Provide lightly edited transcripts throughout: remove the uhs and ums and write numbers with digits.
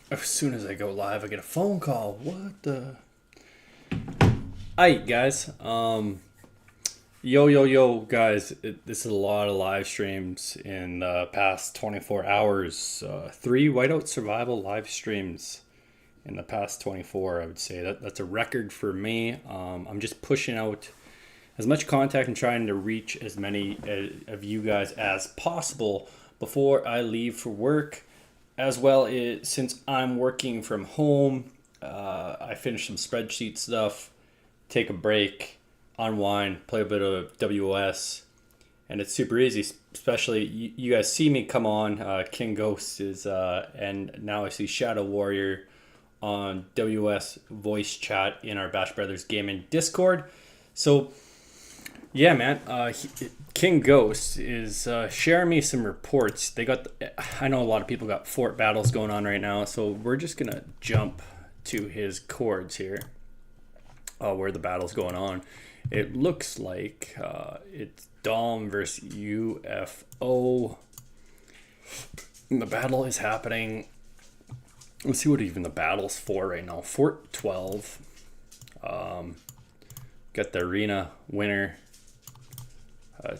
As soon as I go live, I get a phone call. What the? Alright, guys. Yo, guys. This is a lot of live streams in the past 24 hours. 3 WhiteOut survival live streams in the past 24. I would say that's a record for me. I'm just pushing out as much contact and trying to reach as many of you guys as possible before I leave for work. As well, since I'm working from home, I finish some spreadsheet stuff, take a break, unwind, play a bit of WOS, and it's super easy. Especially you guys see me come on. KingGhost is, and now I see Shadow Warrior on WS voice chat in our Bash Brothers gaming Discord. So yeah, man. KingGhost is sharing me some reports. I know a lot of people got fort battles going on right now, so we're just gonna jump to his chords here, where the battle's going on. It looks like it's Dom versus UFO. And the battle is happening. Let's see what even the battle's for right now. Fort 12. Got the arena winner.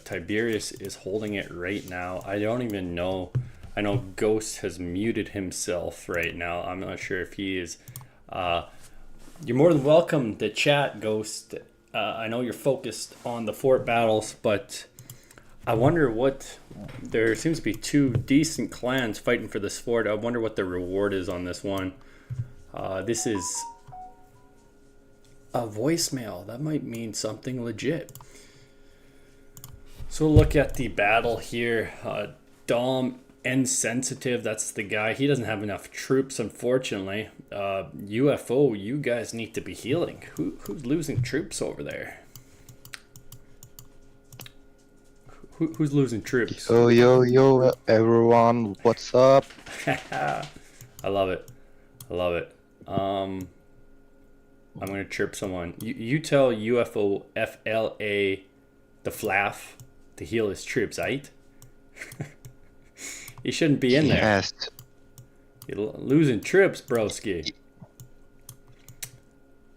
Tiberius is holding it right now. I don't even know. I know Ghost has muted himself right now. I'm not sure if he is. You're more than welcome to chat, Ghost. I know you're focused on the fort battles, but I wonder what... There seems to be two decent clans fighting for this fort. I wonder what the reward is on this one. This is a voicemail. That might mean something legit. So look at the battle here. Dom Insensitive, that's the guy. He doesn't have enough troops, unfortunately. UFO, you guys need to be healing. Who's losing troops over there? Who's losing troops? Yo, everyone, what's up? I love it. I'm gonna chirp someone. You tell UFO FLA the flaff to heal his troops, right? He shouldn't be in there. Yes. You're losing troops, broski.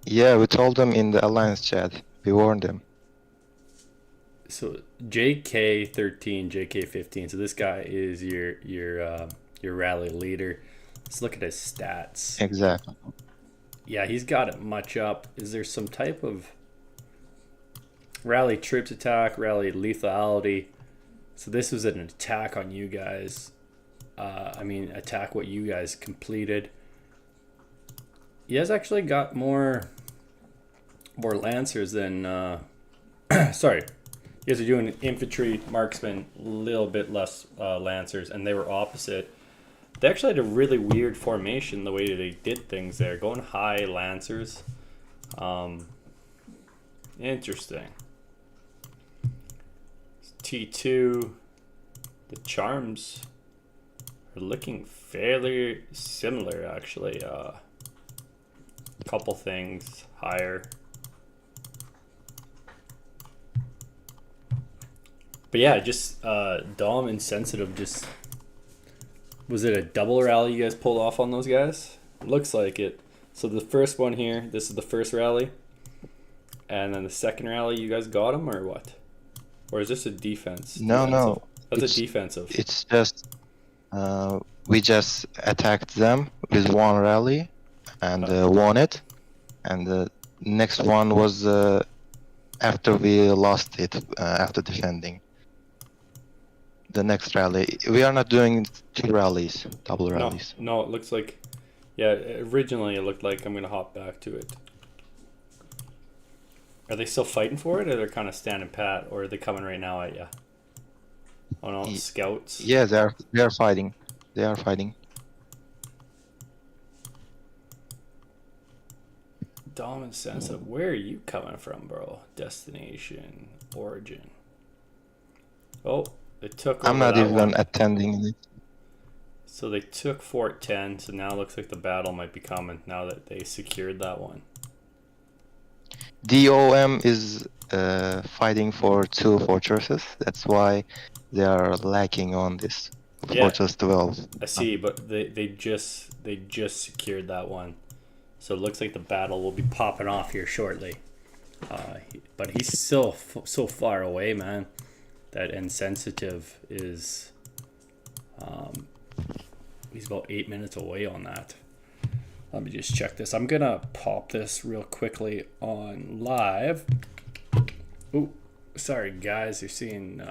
Yeah, we told them in the Alliance chat. We warned them. So JK13, JK15. So this guy is your rally leader. Let's look at his stats. Exactly. Yeah, he's got it much up. Is there some type of rally troops attack, rally lethality? So this was an attack on you guys. Attack what you guys completed. He has actually got more lancers than sorry. You guys are doing infantry, marksman, a little bit less lancers, and they were opposite. They actually had a really weird formation, the way they did things there. Going high lancers. Interesting. T2. The charms are looking fairly similar, actually. Couple things higher. But yeah, just Dom Insensitive just... Was it a double rally you guys pulled off on those guys? Looks like it. So the first one here, this is the first rally. And then the second rally, you guys got him or what? Or is this a defense? No. That's a defensive. It's just... we just attacked them with one rally and won it. And the next one was after we lost it, after defending. The next rally. We are not doing two rallies, double rallies. No, it looks like... Yeah, originally it looked like... I'm going to hop back to it. Are they still fighting for it, or they're kind of standing pat, or are they coming right now at you? Oh no, scouts. Yeah, they are fighting. They are fighting. Dom and Sensitive, where are you coming from, bro? Destination, origin. Oh, they took. I'm not even attending it. So they took Fort 10. So now it looks like the battle might be coming now that they secured that one. DOM is fighting for two fortresses. That's why they are lacking on this. Yeah, Fortress 12. I see, but they just secured that one. So it looks like the battle will be popping off here shortly. But he's still so far away, man. That insensitive is, he's about 8 minutes away on that. Let me just check this. I'm gonna pop this real quickly on live. Ooh, sorry guys, you're seeing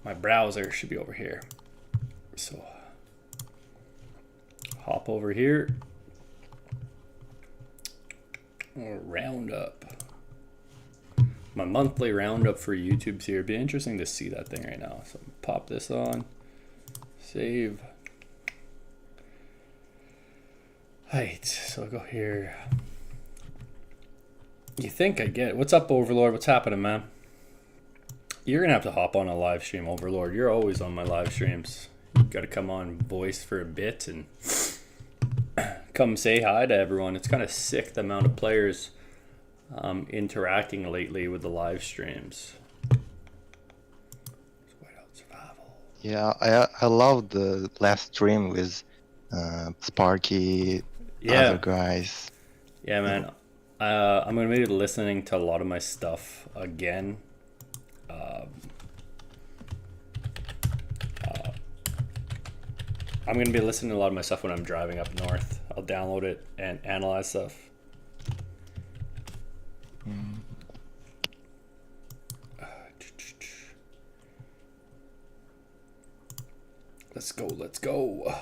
my browser should be over here. So hop over here. Roundup. My monthly roundup for YouTube's here. It'd be interesting to see that thing right now. So pop this on. Save. Right, so I'll go here. You think I get it. What's up, Overlord? What's happening, man? You're gonna have to hop on a live stream, Overlord. You're always on my live streams. You gotta come on voice for a bit and come say hi to everyone. It's kind of sick the amount of players interacting lately with the live streams. WhiteOut Survival. Yeah, I love the last stream with Sparky, other guys. Yeah, man. I'm gonna be listening to a lot of my stuff again. I'm gonna be listening to a lot of my stuff when I'm driving up north. I'll download it and analyze stuff. Let's go, let's go.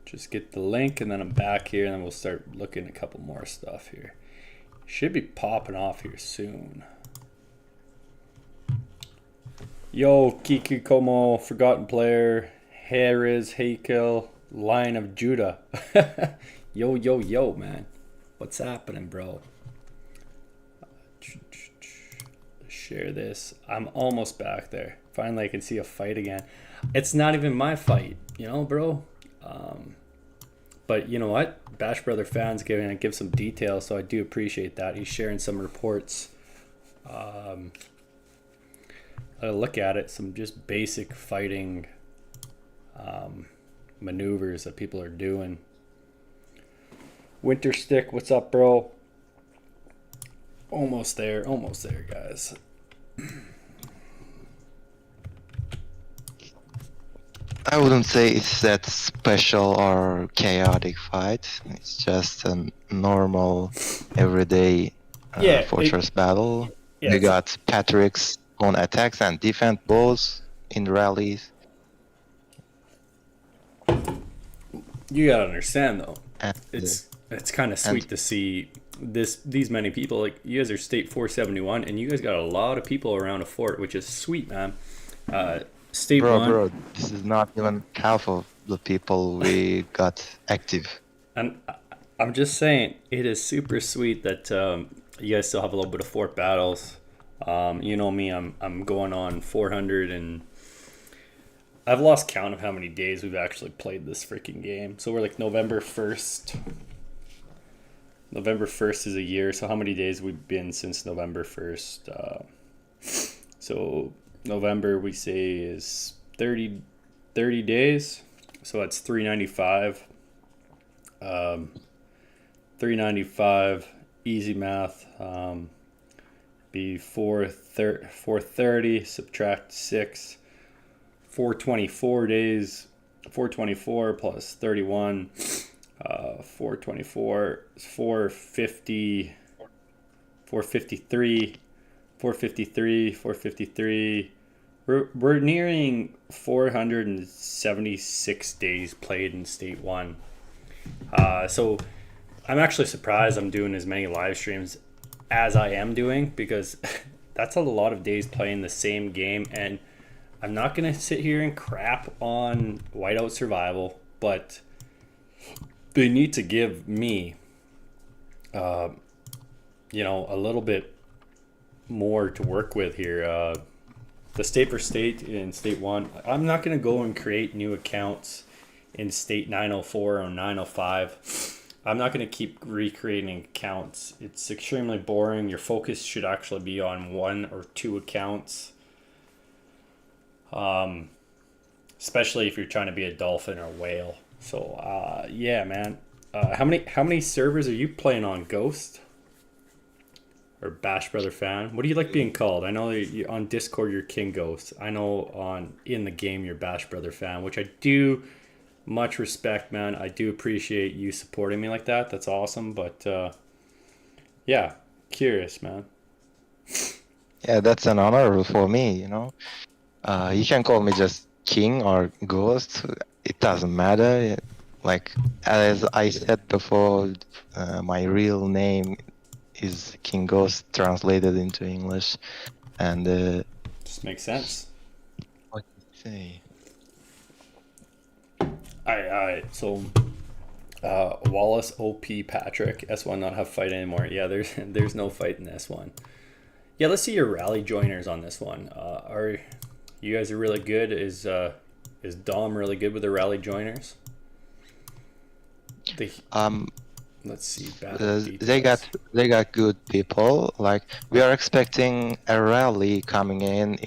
Just get the link and then I'm back here and then we'll start looking at a couple more stuff here. Should be popping off here soon. Yo, Kiki Como, Forgotten Player, Heriz, Haykill, Lion of Judah. Yo, yo, yo, man. What's happening, bro? Share this. I'm almost back there. Finally, I can see a fight again. It's not even my fight, you know, bro. But you know what? Bash Brother Fan's give some details, so I do appreciate that. He's sharing some reports. I'll look at it. Some just basic fighting maneuvers that people are doing. Winter Stick, what's up, bro? Almost there, guys. I wouldn't say it's that special or chaotic fight. It's just a normal, everyday fortress battle. We got Patrick's own attacks and defense both in rallies. You gotta understand though, it's kind of sweet to see these many people. Like, you guys are state 471, and you guys got a lot of people around a fort, which is sweet, man. State one. Bro, this is not even half of the people we got active. And I'm just saying, it is super sweet that you guys still have a little bit of fort battles. You know me, I'm going on 400, and I've lost count of how many days we've actually played this freaking game. So we're like November 1st. November 1st is a year, so how many days we've been since November 1st? So November, we say, is 30 days, so that's 395. 395, easy math, be 430, subtract 6, 424 days, 424 plus 31, 424 is 450, 453, 453. We're nearing 476 days played in State 1. So I'm actually surprised I'm doing as many live streams as I am doing, because that's a lot of days playing the same game. And I'm not going to sit here and crap on WhiteOut Survival, but they need to give me, you know, a little bit more to work with here. the state for state in state 1, I'm not going to go and create new accounts in state 904 or 905. I'm not going to keep recreating accounts. It's extremely boring. Your focus should actually be on 1 or 2 accounts. Especially if you're trying to be a dolphin or a whale. So yeah, man. How many servers are you playing on, Ghost? Or BashbrotherFan? What do you like being called? I know you on Discord you're KingGhost. I know in the game you're BashbrotherFan, which I do much respect, man. I do appreciate you supporting me like that. That's awesome. But yeah, curious, man. Yeah, that's an honor for me, you know. You can call me just King or Ghost. It doesn't matter. Like as I said before, my real name is KingGhost translated into English, and Just makes sense. what do you say? So Wallace OP Patrick S1 not have fight anymore. Yeah, there's no fight in S1. Yeah, let's see your rally joiners on this one. Are you guys are really good? Is Dom really good with the rally joiners? Let's see. They got good people. Like we are expecting a rally coming in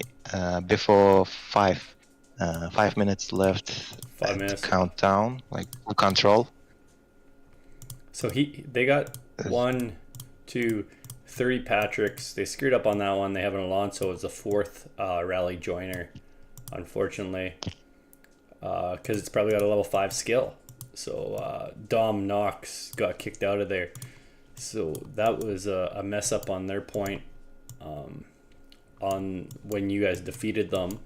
before 5 minutes left. 5 minutes countdown, like full control. So they got 1, 2, 3 Patricks. They screwed up on that one. They have an Alonso as the 4th rally joiner, unfortunately, because it's probably got a level 5 skill. So Dom Knox got kicked out of there. So that was a mess up on their point on when you guys defeated them.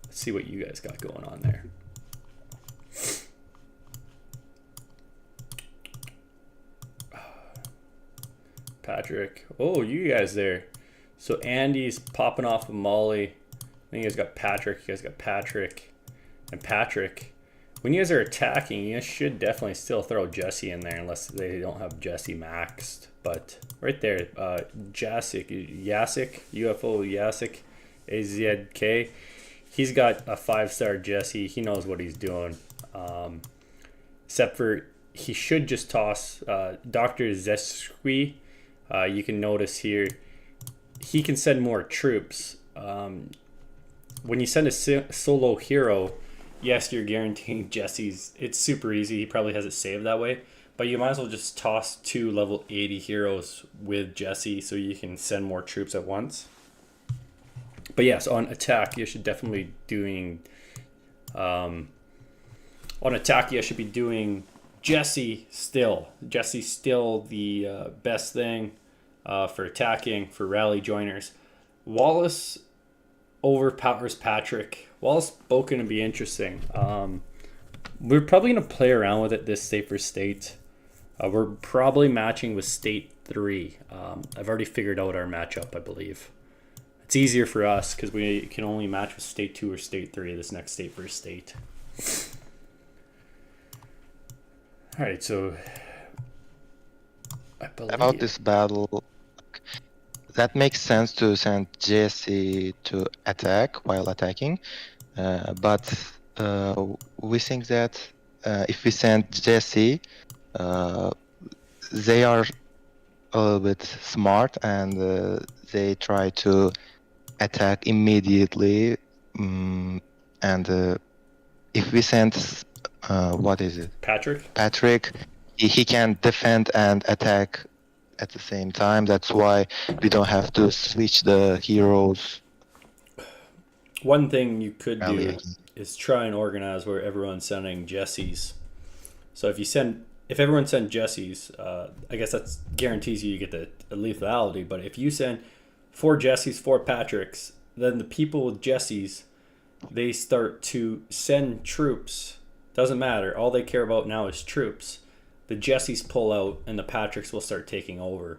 Let's see what you guys got going on there. Patrick. Oh, you guys there. So Andy's popping off of Molly. I think you guys got Patrick. You guys got Patrick. And Patrick. When you guys are attacking, you guys should definitely still throw Jesse in there unless they don't have Jesse maxed. But right there, Yasik, UFO Yasik, AZK. He's got a 5-star Jesse. He knows what he's doing. Except for he should just toss Dr. Zesqui. You can notice here, he can send more troops. When you send a solo hero, yes, you're guaranteeing Jesse's. It's super easy. He probably has it saved that way. But you might as well just toss 2 level 80 heroes with Jesse so you can send more troops at once. But yes, on attack, you should definitely be doing... on attack, you should be doing Jesse still. Jesse's still the best thing for attacking, for rally joiners. Wallace overpowers Patrick. Wallace both going to be interesting. We're probably going to play around with it this state for state. We're probably matching with state 3. I've already figured out our matchup, I believe. It's easier for us because we can only match with state 2 or state 3 this next state for state. Alright, so I believe About this battle, that makes sense to send Jesse to attack while attacking, but we think that if we send Jesse, they are a little bit smart and they try to attack immediately. And if we send what is it? Patrick, he can defend and attack at the same time. That's why we don't have to switch the heroes. One thing you could do is try and organize where everyone's sending Jesse's. So if everyone sends Jesse's, I guess that guarantees you get the lethality. But if you send 4 Jesse's, 4 Patricks, then the people with Jesse's, they start to send troops. Doesn't matter. All they care about now is troops. The Jesse's pull out and the Patricks will start taking over.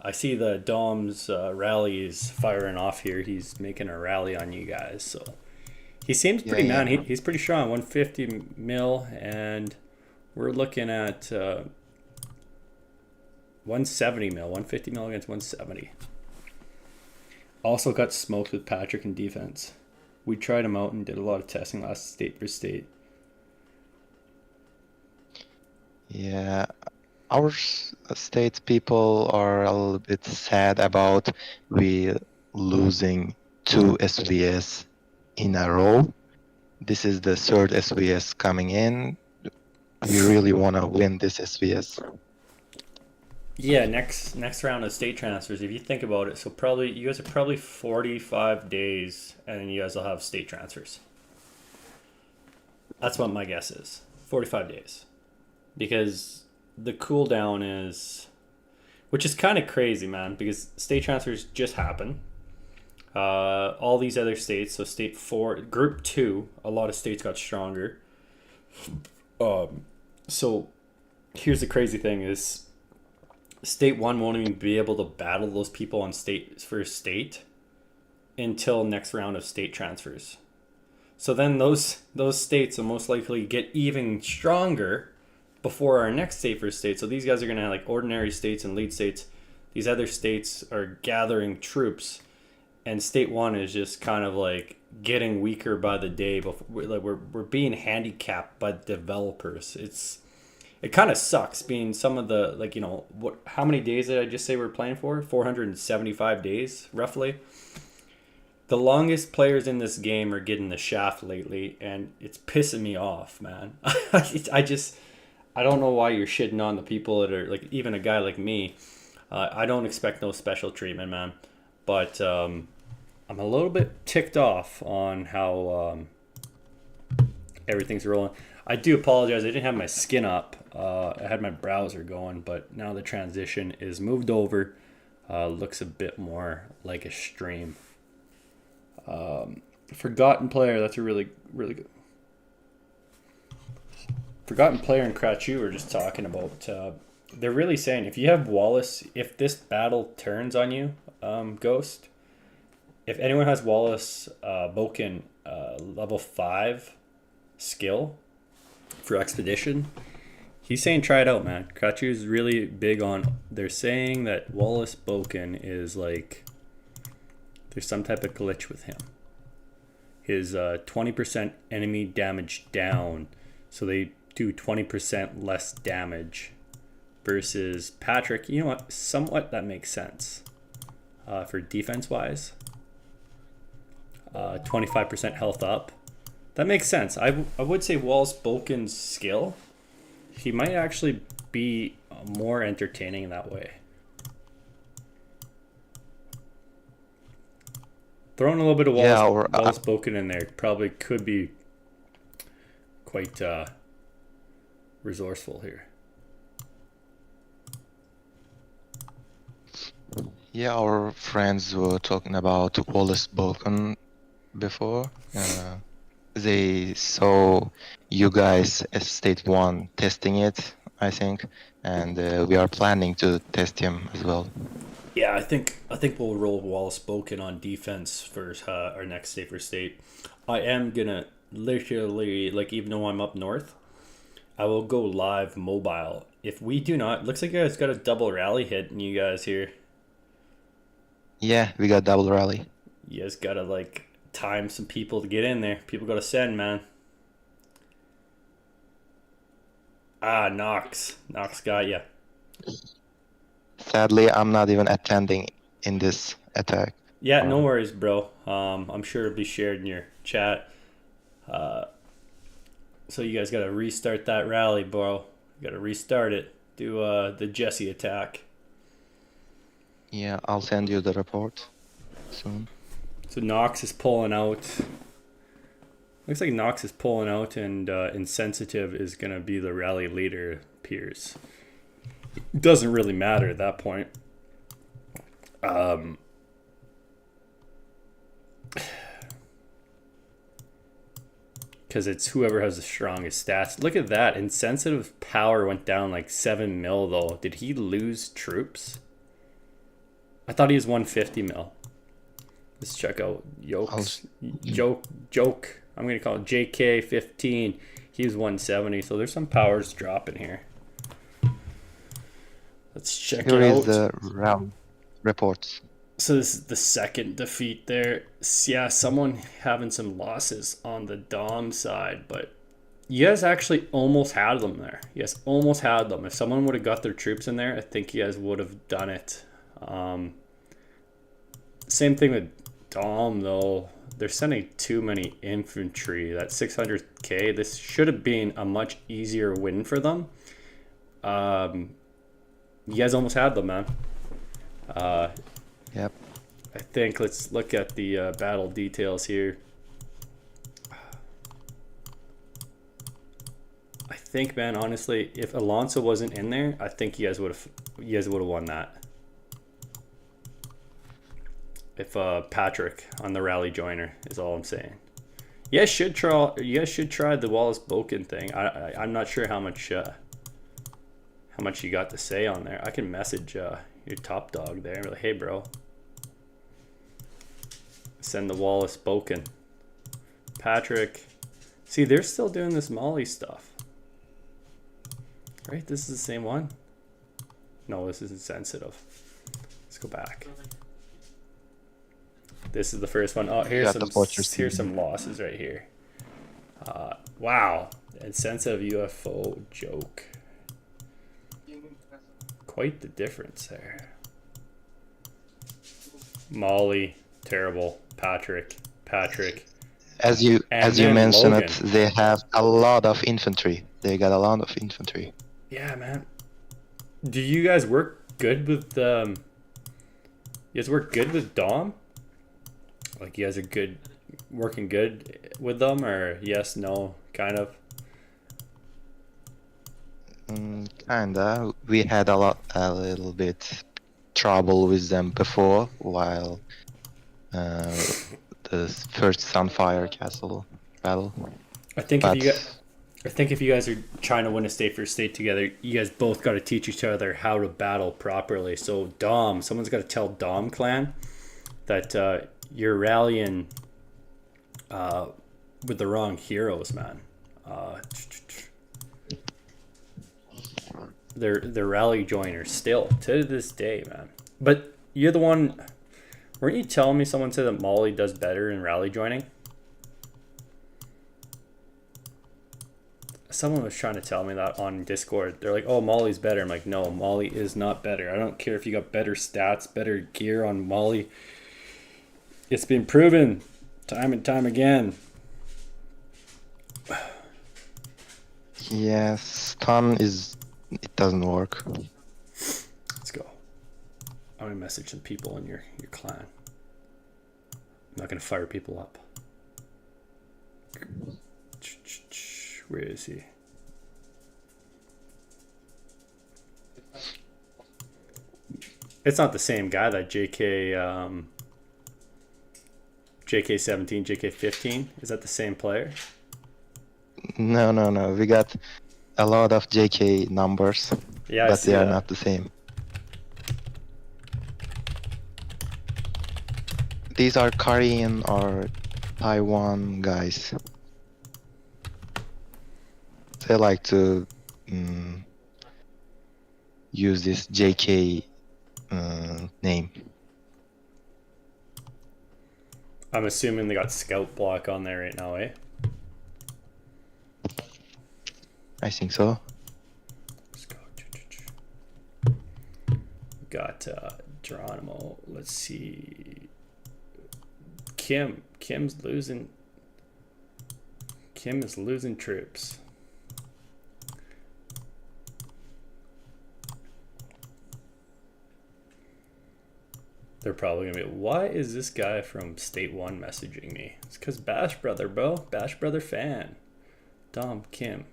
I see the Dom's rally is firing off here. He's making a rally on you guys. So he seems pretty man. He's pretty strong. 150 mil, and we're looking at 170 mil. 150 mil against 170. Also got smoked with Patrick in defense. We tried him out and did a lot of testing last state for state. Yeah, our state people are a little bit sad about we losing two SVS in a row. This is the third SVS coming in. We really want to win this SVS. Yeah, next round of state transfers. If you think about it, so probably you guys are probably 45 days, and then you guys will have state transfers. That's what my guess is. 45 days, because the cooldown is, which is kind of crazy, man. Because state transfers just happen. All these other states, so state 4, group 2, a lot of states got stronger. So here's the crazy thing is state 1 won't even be able to battle those people on state for state until next round of state transfers. So then those states will most likely get even stronger before our next state for state. So these guys are going to have like ordinary states and lead states. These other states are gathering troops, and state 1 is just kind of like getting weaker by the day. Before, like we're being handicapped by developers. It kind of sucks being some of the, like, you know, how many days did I just say we're playing for? 475 days roughly. The longest players in this game are getting the shaft lately, and it's pissing me off, man. I don't know why you're shitting on the people that are like, even a guy like me. I don't expect no special treatment, man. But I'm a little bit ticked off on how everything's rolling. I do apologize. I didn't have my skin up. I had my browser going, but now the transition is moved over. Looks a bit more like a stream. Forgotten Player. That's a really, really good. Forgotten Player and Krachu were just talking about. They're really saying if you have Wallace, if this battle turns on you, Ghost, if anyone has Wallace Boken level 5 skill for Expedition, he's saying try it out, man. Krachu's really big on. They're saying that Wallace Boken is like there's some type of glitch with him. His 20% enemy damage down, so they do 20% less damage. Versus Patrick, you know what? Somewhat that makes sense for defense wise. 25% health up. That makes sense. I would say Wallace Boken's skill, he might actually be more entertaining that way. Throwing a little bit of Wallace Boken in there probably could be quite resourceful here. Yeah, our friends were talking about Wallace Boken before. They saw you guys at State 1 testing it, I think, and we are planning to test him as well. Yeah, I think we'll roll Wallace Boken on defense for our next state for state. I am gonna literally, like, even though I'm up north, I will go live mobile. If we do not, looks like you guys got a double rally hitting you guys here. Yeah, we got double rally. You guys gotta like time some people to get in there. People gotta send, man. Nox got ya. Sadly, I'm not even attending in this attack. Yeah, no worries, bro. I'm sure it'll be shared in your chat. So you guys gotta restart that rally, bro. You gotta restart it. Do the Jesse attack. Yeah, I'll send you the report soon. So Nox is pulling out. Looks like Nox is pulling out, and Insensitive is gonna be the rally leader. It appears. It doesn't really matter at that point. Because it's whoever has the strongest stats. Look at that. Insensitive power went down like 7 mil though. Did he lose troops? I thought he was 150 mil. Let's check out Joke. I'm going to call it JK15. He was 170. So there's some powers dropping here. Let's check it out. Here is the round reports. So this is the second defeat there. Yeah, someone having some losses on the Dom side, but you guys actually almost had them there. You guys almost had them. If someone would have got their troops in there, I think you guys would have done it. Same thing with Dom though. They're sending too many infantry. That 600k. This should have been a much easier win for them. You guys almost had them, man. Yep. I think let's look at the battle details here. I think, man, honestly, if Alonso wasn't in there, I think you guys would have won that. If Patrick on the rally joiner is all I'm saying. You guys should try. You guys should try the Wallace Boken thing. I'm not sure how much you got to say on there. I can message your top dog there and be like, hey, bro. Send the Wallace Boken. Patrick. See, they're still doing this Molly stuff. Right? This is the same one? No, this isn't sensitive. Let's go back. This is the first one. Oh, here's some losses right here. Wow. Insensitive UFO joke. Quite the difference there. Molly, terrible. Patrick. As you mentioned Logan. it, they have a lot of infantry. They got a lot of infantry. Yeah, man. Do you guys work good with You guys work good with Dom? Like you guys are good, working good with them, or yes, no, kind of. Kinda. We had a little bit trouble with them before, while the first Sunfire Castle battle. I think if you guys are trying to win a state for state together, you guys both got to teach each other how to battle properly. So Dom, someone's got to tell Dom clan that you're rallying with the wrong heroes, man. They're rally joiners still to this day, man. But you're the one. Weren't you telling me someone said that Molly does better in rally joining? Someone was trying to tell me that on Discord. They're like, oh, Molly's better. I'm like, no, Molly is not better. I don't care if you got better stats, better gear on Molly. It's been proven time and time again. Yes, stun it doesn't work. Let's go. I'm gonna message some people in your clan. I'm not gonna fire people up. Where is he? It's not the same guy that JK17, JK15. Is that the same player? No. We got a lot of JK numbers, Yeah, but they are not the same. These are Korean or Taiwan guys. They like to use this JK name. I'm assuming they got scout block on there right now, eh? I think so. Let's go. Got Geronimo. Let's see. Kim's losing. Kim is losing troops. They're probably gonna be, why is this guy from State 1 messaging me? It's because Bash Brother, bro. Bash Brother fan. Dom, Kim.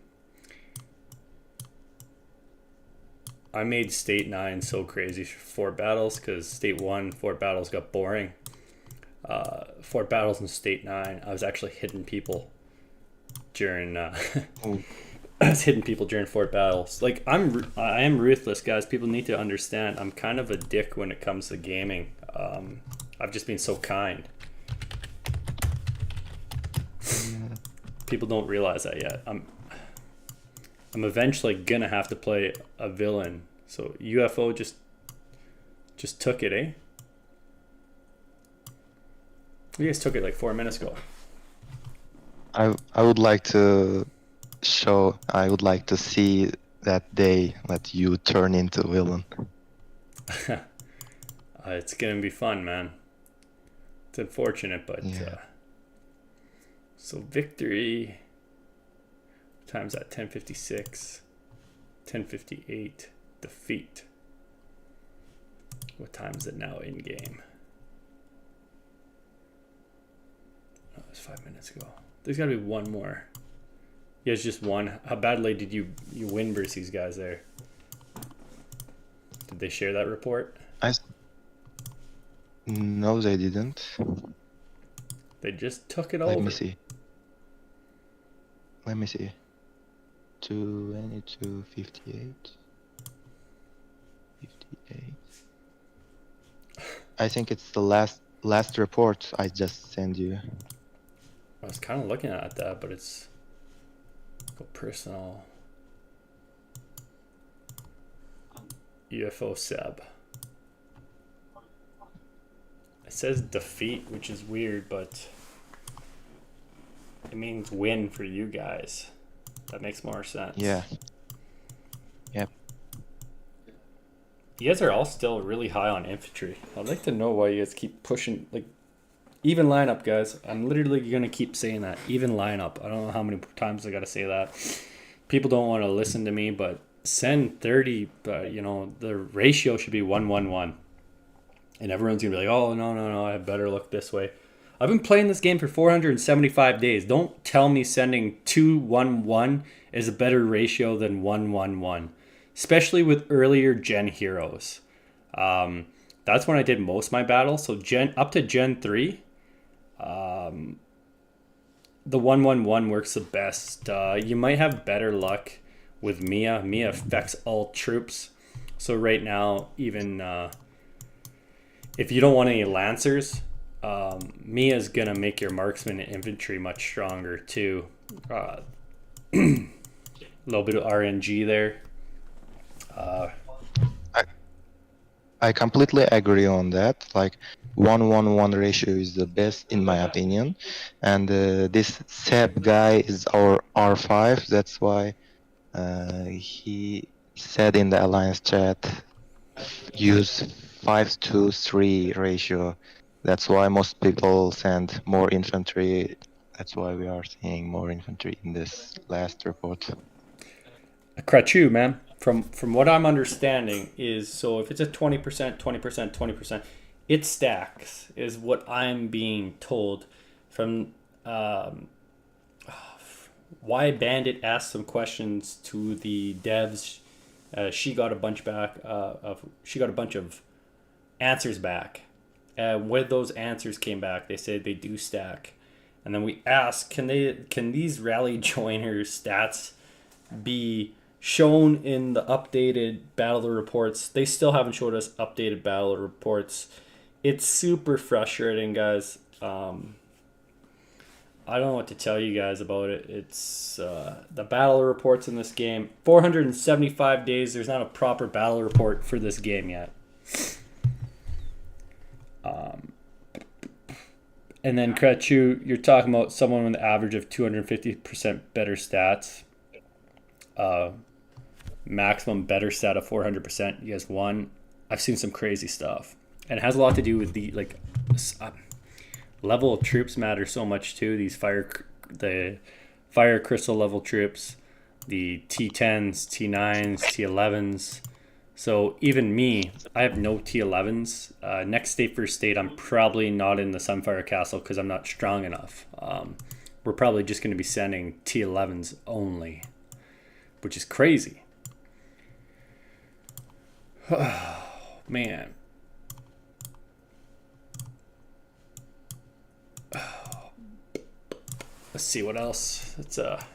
I made State 9 so crazy for Fort battles because State 1, Fort battles got boring. Fort battles in State 9, I was actually hitting people during I was hitting people during Fort battles. Like I am ruthless, guys. People need to understand. I'm kind of a dick when it comes to gaming. I've just been so kind. People don't realize that yet. I'm eventually gonna have to play a villain. So UFO just took it, eh? You guys took it like 4 minutes ago. I would like to show. I would like to see that day that you turn into villain. It's gonna be fun, man. It's unfortunate, but Yeah. so victory times at 10:56, 10:58. Defeat. What time is it now in game? Oh, it was 5 minutes ago. There's gotta be one more. Yeah, it's just one. How badly did you win versus these guys there? Did they share that report? No, they didn't. They just took it Let over. me see. Let me see. 22, 58. 58. I think it's the last report I just sent you. I was kind of looking at that, but it's go personal. UFO Seb. It says defeat, which is weird, but it means win for you guys. That makes more sense. Yeah. Yep. You guys are all still really high on infantry. I'd like to know why you guys keep pushing, like, even lineup, guys. I'm literally going to keep saying that. Even lineup. I don't know how many times I got to say that. People don't want to listen to me, but send 30, you know, the ratio should be 1-1-1. And everyone's going to be like, oh, no, I better look this way. I've been playing this game for 475 days. Don't tell me sending 2-1-1 is a better ratio than 1-1-1. Especially with earlier gen heroes. That's when I did most of my battles. So up to Gen 3, the 1-1-1 works the best. You might have better luck with Mia. Mia affects all troops. So right now, even if you don't want any Lancers, Mia's going to make your marksman and infantry much stronger too. A little bit of RNG there. I completely agree on that. Like 1-1-1 ratio is the best in my opinion. And this Seb guy is our R5. That's why he said in the alliance chat use 5-3 ratio. That's why most people send more infantry. That's why we are seeing more infantry in this last report. Krachu, man. From what I'm understanding is, so if it's a 20%, 20%, 20%, it stacks, is what I'm being told. From why Bandit asked some questions to the devs. She got a bunch back. She got a bunch of answers back. When those answers came back, they said they do stack. And then we asked, can these rally joiners stats be shown in the updated battle reports? They still haven't showed us updated battle reports. It's super frustrating, guys. I don't know what to tell you guys about it. It's the battle reports in this game. 475 days. There's not a proper battle report for this game yet. And then Krachu, you're talking about someone with an average of 250% better stats. Maximum better stat of 400%. You guys won. I've seen some crazy stuff. And it has a lot to do with the level of troops matter so much too. The fire crystal level troops, the T10s, T9s, T11s. So even me, I have no T11s. Next state for state, I'm probably not in the Sunfire Castle because I'm not strong enough. We're probably just going to be sending T11s only, which is crazy. Oh, man. Let's see what else. It's a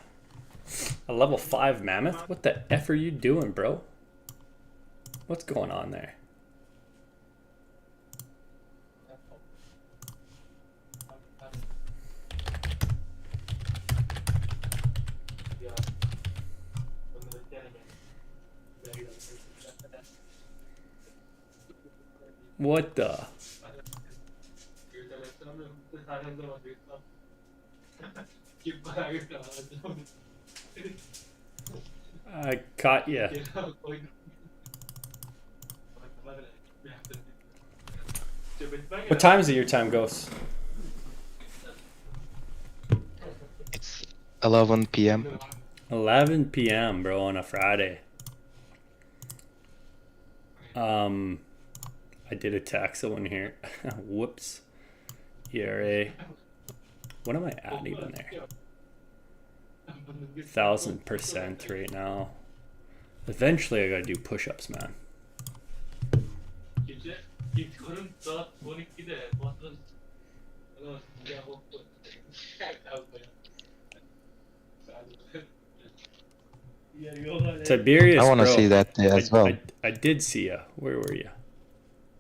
level 5 mammoth. What the F are you doing, bro? What's going on there? What the? I caught you. What time is it your time, Ghost? It's 11 p.m. 11 p.m., bro, on a Friday. I did attack someone here. Whoops. ERA. What am I at even there? 1000% right now. Eventually I gotta do push-ups, man. Tiberius, I want to bro. see that as well. I did see ya. Where were you?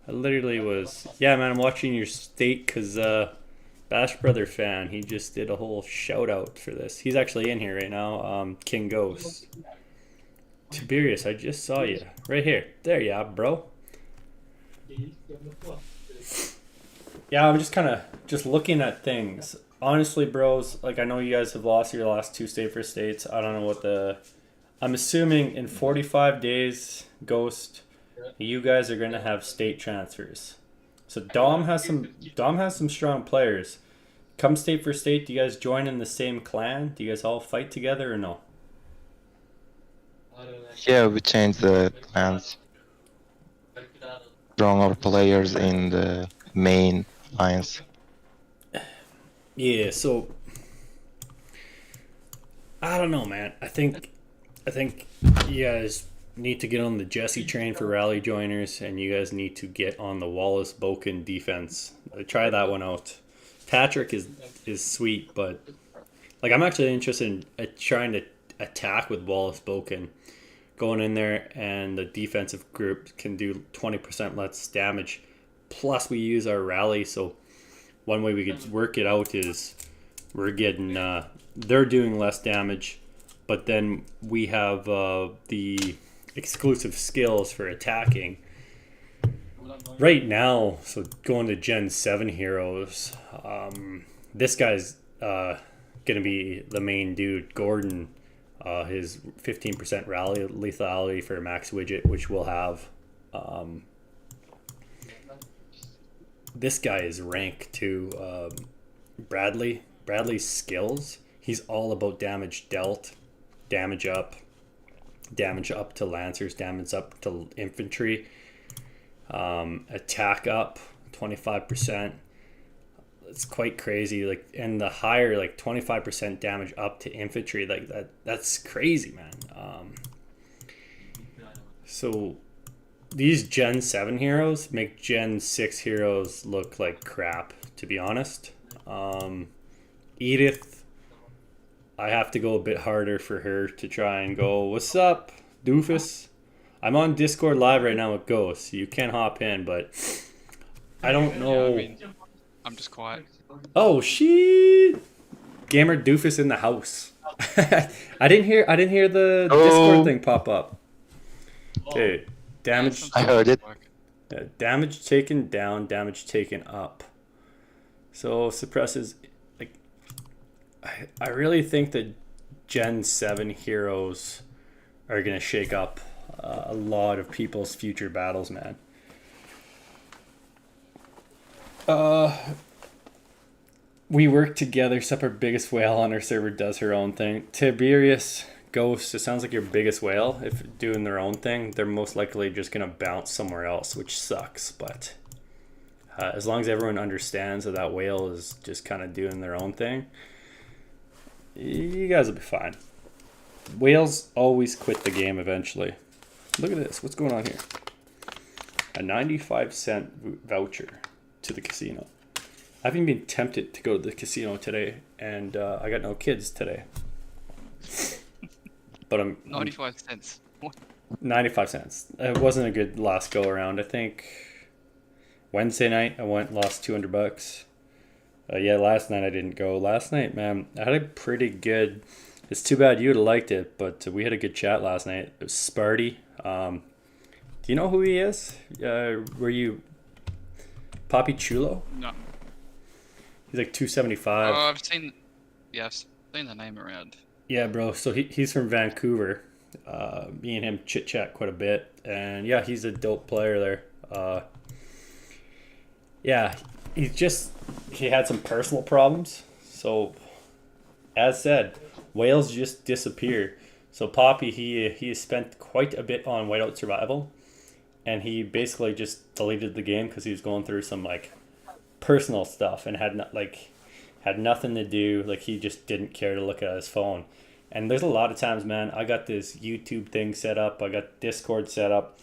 I literally was. Yeah, man, I'm watching your state because BashbrotherFan, he just did a whole shout out for this. He's actually in here right now. KingGhost. Tiberius, I just saw you. Right here. There you are, bro. Yeah, I'm just kind of just looking at things. Honestly, bros, like I know you guys have lost your last 2 state for states. I don't know what the... I'm assuming in 45 days, Ghost, you guys are going to have state transfers. So Dom has some strong players. Come state for state, do you guys join in the same clan? Do you guys all fight together or no? Yeah, we changed the clans. Stronger players in the main lines. Yeah, so I don't know, man. I think you guys need to get on the Jesse train for rally joiners, and you guys need to get on the Wallace Boken defense. Try that one out. Patrick is sweet, but like I'm actually interested in trying to attack with Wallace Boken, going in there, and the defensive group can do 20% less damage. Plus, we use our rally, so one way we could work it out is we're getting they're doing less damage, but then we have the exclusive skills for attacking. Right now, so going to Gen 7 heroes, this guy's gonna be the main dude, Gordon. His 15% rally lethality for max widget, which we'll have. This guy is rank too. Bradley's skills. He's all about damage dealt, damage up to lancers, damage up to infantry, attack up 25%. It's quite crazy. Like, and the higher, like 25% damage up to infantry, like that's crazy, man. So these Gen 7 heroes make Gen 6 heroes look like crap, to be honest. Edith, I have to go a bit harder for her to try and go, what's up, doofus? I'm on Discord live right now with Ghost. You can hop in, but I don't know. Yeah, I mean, I'm just quiet. Oh shit! Gamer doofus in the house. I didn't hear the Discord thing pop up. Okay, damage. I heard it. Damage taken down, damage taken up. So suppresses. Like, I really think that Gen 7 heroes are gonna shake up a lot of people's future battles, man. We work together, except our biggest whale on our server does her own thing. Tiberius, Ghost, it sounds like your biggest whale, if doing their own thing, they're most likely just going to bounce somewhere else, which sucks. But as long as everyone understands that whale is just kind of doing their own thing, you guys will be fine. Whales always quit the game eventually. Look at this. What's going on here? A 95-cent voucher to the casino. I haven't been tempted to go to the casino today, and I got no kids today. But I'm 95 cents. What? 95 cents. It wasn't a good last go around. I think Wednesday night I lost $200. Yeah, last night I didn't go. Last night, man, I had a pretty good. It's too bad you would have liked it, but we had a good chat last night. It was Sparty. Do you know who he is? Were you Papi Chulo? No. He's like 275. Oh, I've seen the name around. Yeah, bro. So he's from Vancouver. Me and him chit chat quite a bit, and yeah, he's a dope player there. Yeah, he had some personal problems. So, as said, whales just disappear. So Poppy, he has spent quite a bit on Whiteout Survival, and he basically just deleted the game because he was going through some like personal stuff and had nothing to do. Like he just didn't care to look at his phone. And there's a lot of times, man, I got this YouTube thing set up. I got Discord set up.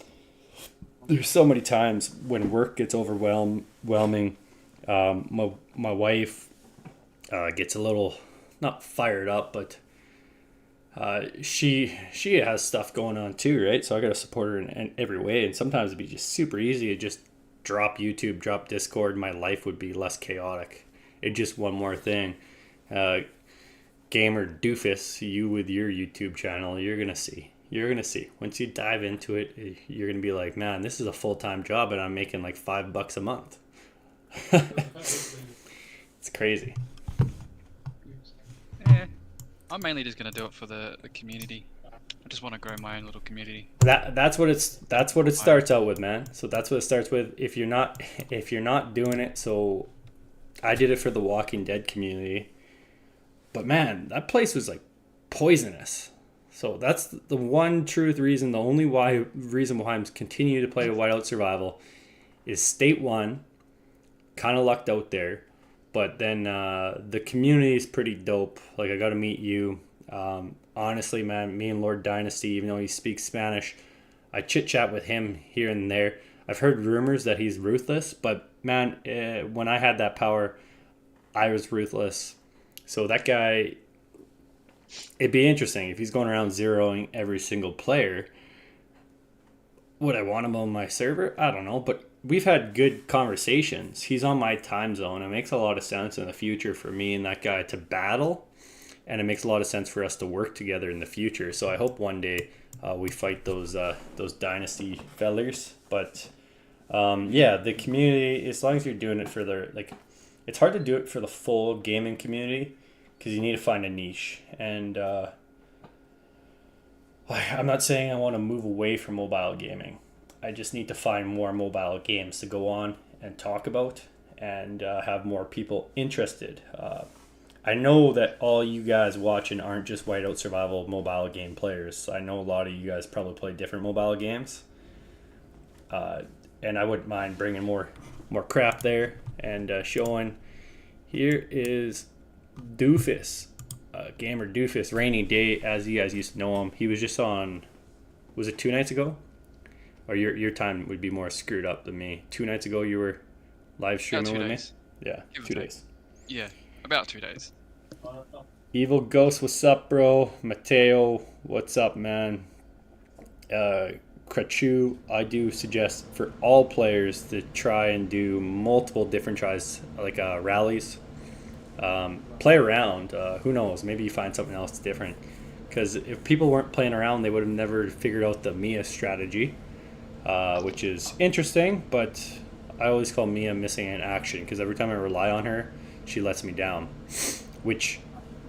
There's so many times when work gets overwhelming. My wife gets a little not fired up, but she has stuff going on too, right? So I got to support her in every way. And sometimes it'd be just super easy to just drop YouTube, drop Discord. My life would be less chaotic. It's just one more thing. Gamer doofus, you with your YouTube channel, you're gonna see. Once you dive into it, you're gonna be like, man, this is a full-time job, and I'm making like $5 a month. It's crazy. Yeah, I'm mainly just gonna do it for the community. I just want to grow my own little community. That's what it starts out with, man. So that's what it starts with. If you're not doing it, so I did it for the Walking Dead community. But man, that place was like poisonous. So that's the one truth reason, the only reason why I'm continuing to play Whiteout Survival is State 1. Kind of lucked out there. But then the community is pretty dope. Like, I got to meet you. Honestly, man, me and Lord Dynasty, even though he speaks Spanish, I chit-chat with him here and there. I've heard rumors that he's ruthless. But, man, when I had that power, I was ruthless. So that guy, it'd be interesting if he's going around zeroing every single player. Would I want him on my server? I don't know, but we've had good conversations. He's on my time zone. It makes a lot of sense in the future for me and that guy to battle, and it makes a lot of sense for us to work together in the future. So I hope one day we fight those dynasty fellers. But yeah, the community, as long as you're doing it for it's hard to do it for the full gaming community because you need to find a niche. And I'm not saying I want to move away from mobile gaming. I just need to find more mobile games to go on and talk about and have more people interested. I know that all you guys watching aren't just Whiteout Survival mobile game players. I know a lot of you guys probably play different mobile games. And I wouldn't mind bringing more crap there and showing. Here is Doofus, Gamer Doofus, Rainy Day, as you guys used to know him. He was just on, was it 2 nights ago? Or your time would be more screwed up than me. 2 nights ago you were live streaming with me? Yeah, 2 days. Yeah, about 2 days. Evil Ghost, what's up, bro? Mateo, what's up, man? Krachu, I do suggest for all players to try and do multiple different tries, like rallies. Play around. Who knows? Maybe you find something else different. Because if people weren't playing around, they would have never figured out the Mia strategy, which is interesting. But I always call Mia missing in action because every time I rely on her, she lets me down. Which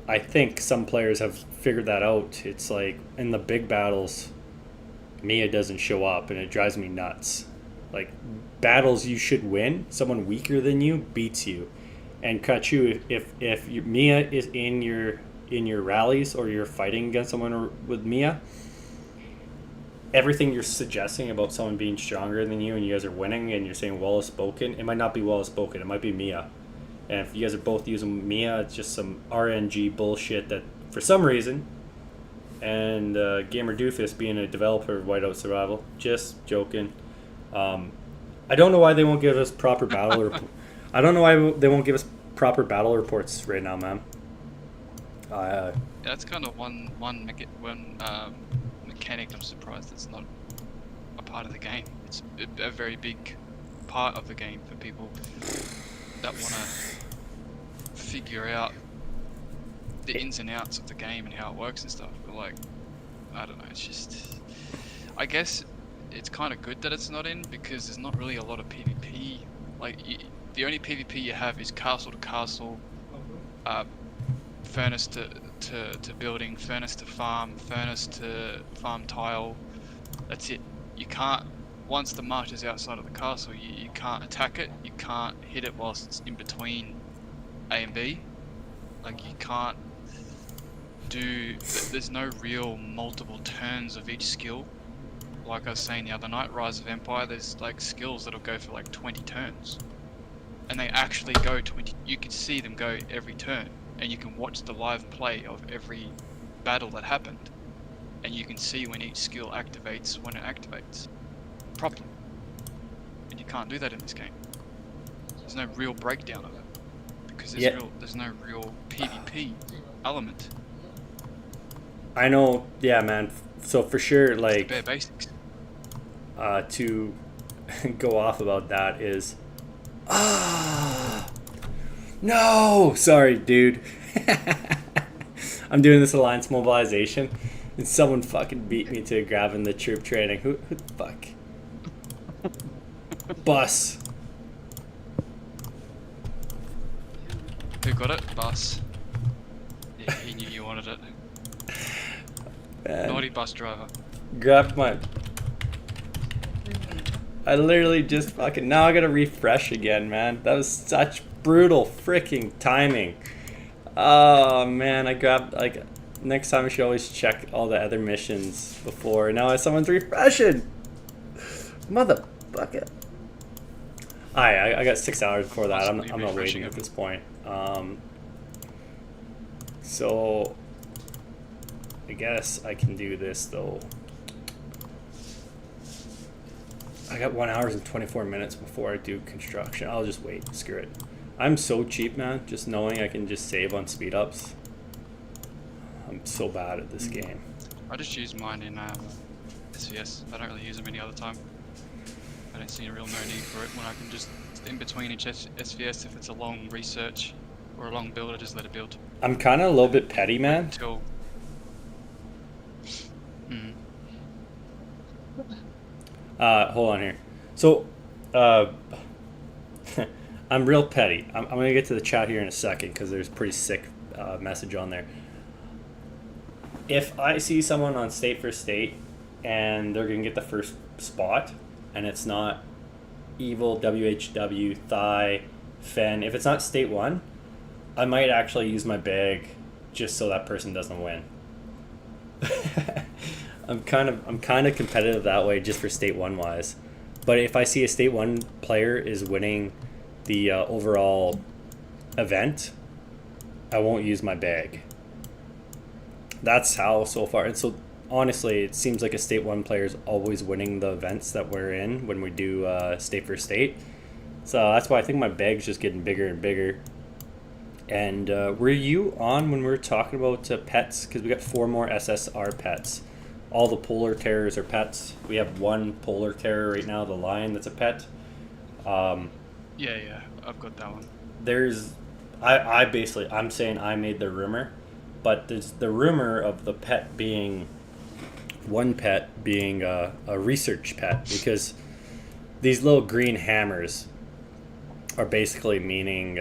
I think some players have figured that out. It's like in the big battles, Mia doesn't show up, and it drives me nuts. Like, battles you should win, someone weaker than you beats you. And Kachu, if Mia is in your rallies or you're fighting against someone with Mia, everything you're suggesting about someone being stronger than you and you guys are winning and you're saying well spoken, it might not be well spoken. It might be Mia. And if you guys are both using Mia, it's just some RNG bullshit that for some reason. And Gamer Doofus being a developer of Whiteout Survival, just joking. I don't know why they won't give us proper battle. I don't know why they won't give us proper battle reports right now, man. Yeah, that's kind of one mechanic I'm surprised it's not a part of the game. It's a very big part of the game for people that want to figure out the ins and outs of the game and how it works and stuff. But like, I don't know, it's just, I guess it's kind of good that it's not in because there's not really a lot of PvP. Like, the only PvP you have is castle to castle, furnace to building, furnace to farm tile. That's it. You can't, once the marsh is outside of the castle, you can't attack it, you can't hit it whilst it's in between A and B. Like, you can't do, there's no real multiple turns of each skill. Like I was saying the other night, Rise of Empire, there's like skills that'll go for like 20 turns. And they actually go 20, you can see them go every turn. And you can watch the live play of every battle that happened. And you can see when each skill activates when it activates properly. And you can't do that in this game. There's no real breakdown of it. Because there's no real PvP element. I know, yeah, man. So for sure, like, bare basics. To go off about that is, no, sorry, dude. I'm doing this alliance mobilization, and someone fucking beat me to grabbing the troop training. Who the fuck? Bus. Who got it? Bus. Yeah, he knew you wanted it. Naughty bus driver. Grabbed my... I literally just fucking... Now I gotta refresh again, man. That was such brutal freaking timing. Oh, man. I grabbed... Like, next time I should always check all the other missions before. Now someone's refreshing. Motherfucker. I got 6 hours before that. I'm not waiting at this point. So... I guess I can do this though. I got 1 hour and 24 minutes before I do construction. I'll just wait. Screw it. I'm so cheap, man. Just knowing I can just save on speed ups. I'm so bad at this game. I just use mine in SVS. I don't really use them any other time. I don't see a real no need for it when I can just, in between each SVS, if it's a long research or a long build, I just let it build. I'm kind of a little bit petty, man. Until... Hold on here. So, I'm real petty. I'm gonna get to the chat here in a second because there's a pretty sick message on there. If I see someone on state for state and they're gonna get the first spot, and it's not Evil, WHW, Thigh, Fen, if it's not state 1, I might actually use my bag just so that person doesn't win. I'm kind of competitive that way just for state 1 wise. But if I see a state 1 player is winning the overall event, I won't use my bag. That's how so far. And so honestly, it seems like a state 1 player is always winning the events that we're in when we do state for state. So that's why I think my bag's just getting bigger and bigger. And were you on when we were talking about pets? Because we got 4 more SSR pets. All the polar terrors are pets. We have 1 polar terror right now, the lion, that's a pet. Yeah, I've got that one. There's, I'm saying I made the rumor, but there's the rumor of the pet being, one pet being a research pet, because these little green hammers are basically meaning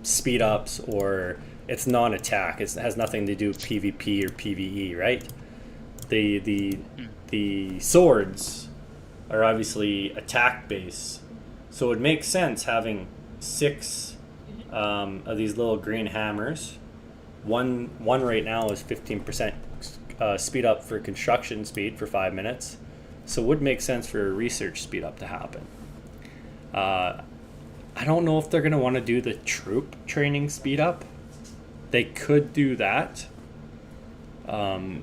speed ups, or it's non-attack. It has nothing to do with PvP or PvE, right? The swords are obviously attack based, so it makes sense having 6 of these little green hammers. One right now is 15% speed up for construction speed for 5 minutes, so it would make sense for a research speed up to happen. I don't know if they're going to want to do the troop training speed up. They could do that. I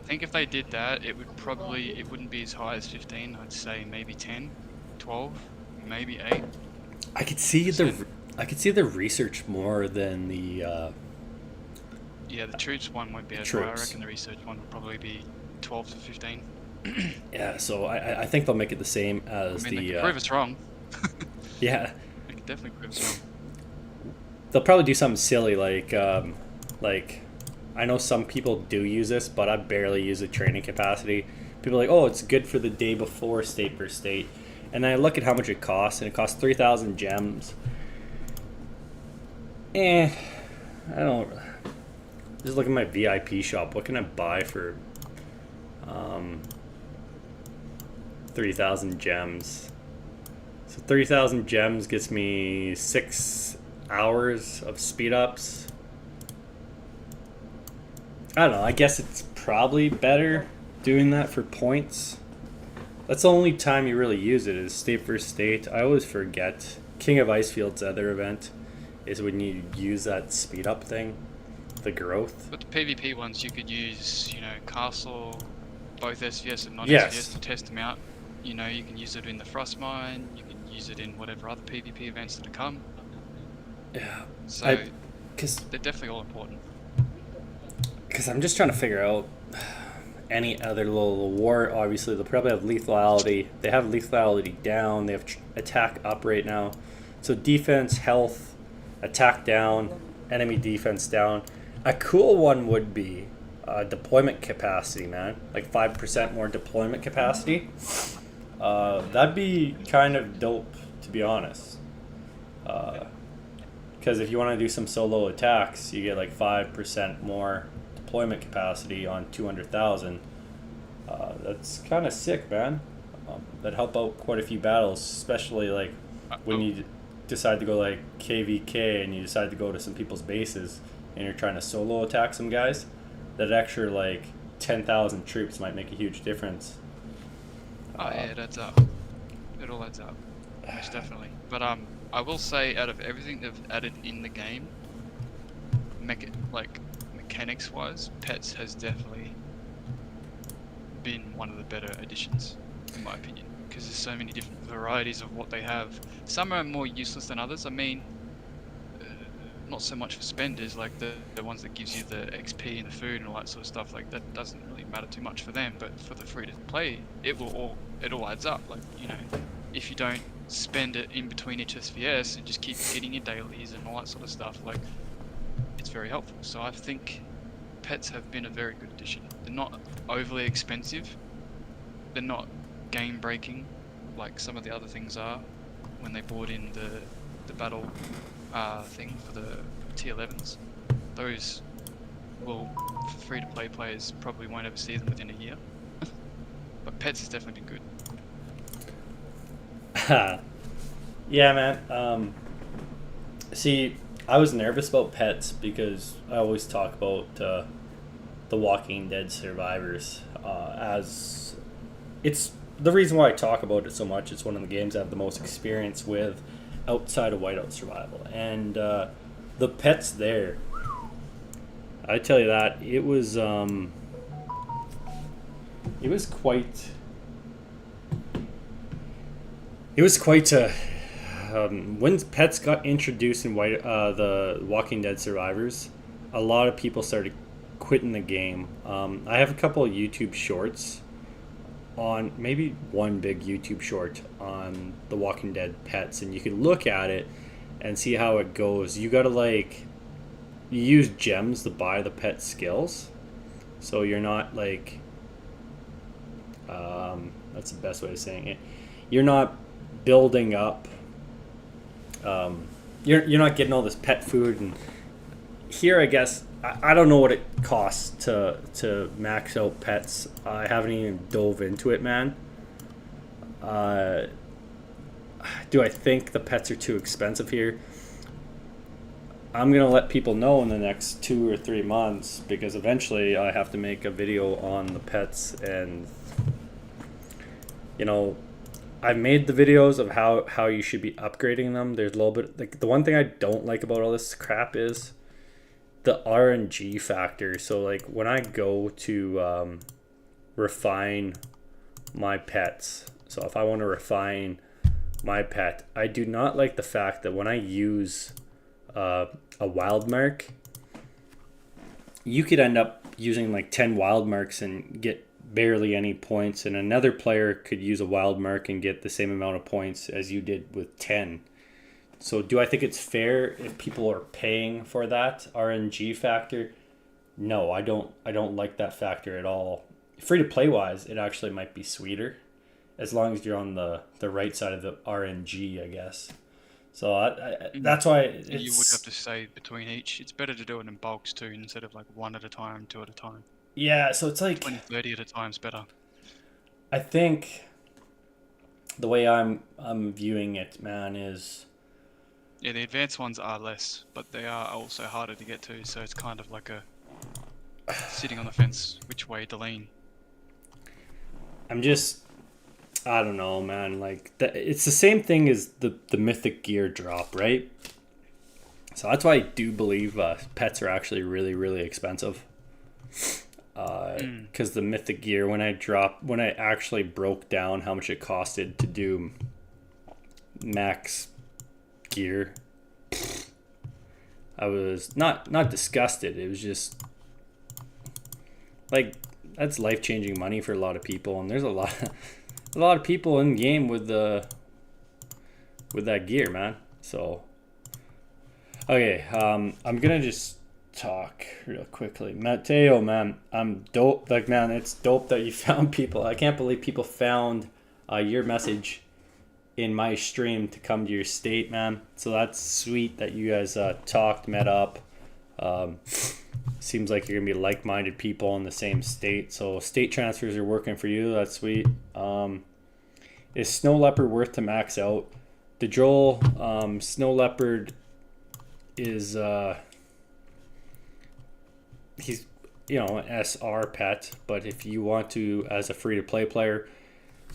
think if they did that, it wouldn't be as high as 15. I'd say maybe 10, 12, maybe 8. I could see the research more than the yeah, the troops one won't be as high. I reckon the research one would probably be 12 to 15. Yeah, so I think they'll make it the same as they can prove us wrong. Yeah. They can definitely prove us wrong. They'll probably do something silly like I know some people do use this, but I barely use it training capacity. People are like, oh, it's good for the day before state per state. And I look at how much it costs, and it costs 3,000 gems. I don't. Just look at my VIP shop. What can I buy for 3,000 gems? So 3,000 gems gets me 6 hours of speed ups. I don't know. I guess it's probably better doing that for points. That's the only time you really use it is state versus state. I always forget. King of Icefield's other event is when you use that speed up thing, the growth. But the PvP ones, you could use, Castle, both SVS and non-SVS Yes. to test them out. You can use it in the Frost Mine, you can use it in whatever other PvP events that come. Yeah. So, Because they're definitely all important. I'm just trying to figure out any other little war. Obviously, they'll probably have lethality. They have lethality down. They have attack up right now. So defense, health, attack down, enemy defense down. A cool one would be deployment capacity, man. Like 5% more deployment capacity. That'd be kind of dope, to be honest. Because if you want to do some solo attacks, you get like 5% more deployment capacity on 200,000. That's kind of sick, man. That'd help out quite a few battles, especially like when you decide to go like KVK and you decide to go to some people's bases and you're trying to solo attack some guys. That extra like 10,000 troops might make a huge difference. Oh yeah, it adds up. It all adds up. Most definitely. But I will say, out of everything they've added in the game, mechanics-wise, Pets has definitely been one of the better additions, in my opinion. Because there's so many different varieties of what they have. Some are more useless than others. I mean, not so much for spenders, like the ones that gives you the XP and the food and all that sort of stuff. Like that doesn't really matter too much for them. But for the free to play, it all adds up. Like if you don't spend it in between each SVS and just keep getting your dailies and all that sort of stuff, like it's very helpful. So I think Pets have been a very good addition. They're not overly expensive. They're not game breaking like some of the other things are when they brought in the battle thing for the T11s. Those will, for free to play players, probably won't ever see them within a year. But Pets has definitely been good. Yeah, man. See, I was nervous about Pets because I always talk about the Walking Dead survivors as it's the reason why I talk about it so much. It's one of the games I have the most experience with outside of Whiteout Survival, and the Pets there, I tell you that it was quite a when Pets got introduced in the Walking Dead survivors, a lot of people started quitting the game. I have a couple of YouTube shorts on, maybe one big YouTube short on the Walking Dead Pets, and you can look at it and see how it goes. You gotta you use gems to buy the pet skills, so you're not like that's the best way of saying it. You're not building up. You're not getting all this pet food, and here I guess I don't know what it costs to max out pets. I haven't even dove into it, man. Do I think the pets are too expensive here? I'm gonna let people know in the next 2 or 3 months, because eventually I have to make a video on the pets, and I've made the videos of how you should be upgrading them. There's a little bit like the one thing I don't like about all this crap is the RNG factor. So like when I go to refine my pets, so if I want to refine my pet, I do not like the fact that when I use a wild mark, you could end up using like 10 wild marks and get barely any points, and another player could use a wild mark and get the same amount of points as you did with 10. So do I think it's fair if people are paying for that RNG factor? No, I don't like that factor at all. Free to play wise, it actually might be sweeter as long as you're on the right side of the RNG, I guess. So Mm. that's why And you would have it's to save between each. It's better to do it in bulks too, instead of like one at a time, two at a time. yeah. So it's like 20, 30 at a time is better. I think the way I'm viewing it, man, is Yeah, the advanced ones are less, but they are also harder to get to. So it's kind of like a sitting on the fence, which way to lean. I'm just I don't know, man. Like it's the same thing as the mythic gear drop, right? So that's why I do believe pets are actually really really expensive. Because the mythic gear, when I actually broke down how much it costed to do max gear, I was not disgusted. It was just like that's life changing money for a lot of people, and there's a lot of people in game with that gear, man. So okay, I'm gonna just talk real quickly. Mateo, man, I'm dope. Like, man, it's dope that you found people. I can't believe people found your message in my stream to come to your state, man. So that's sweet that you guys talked, met up. Seems like you're gonna be like-minded people in the same state. So state transfers are working for you. That's sweet. Is Snow Leopard worth to max out? The Joel, Snow Leopard is he's an SR pet, but if you want to as a free to play player,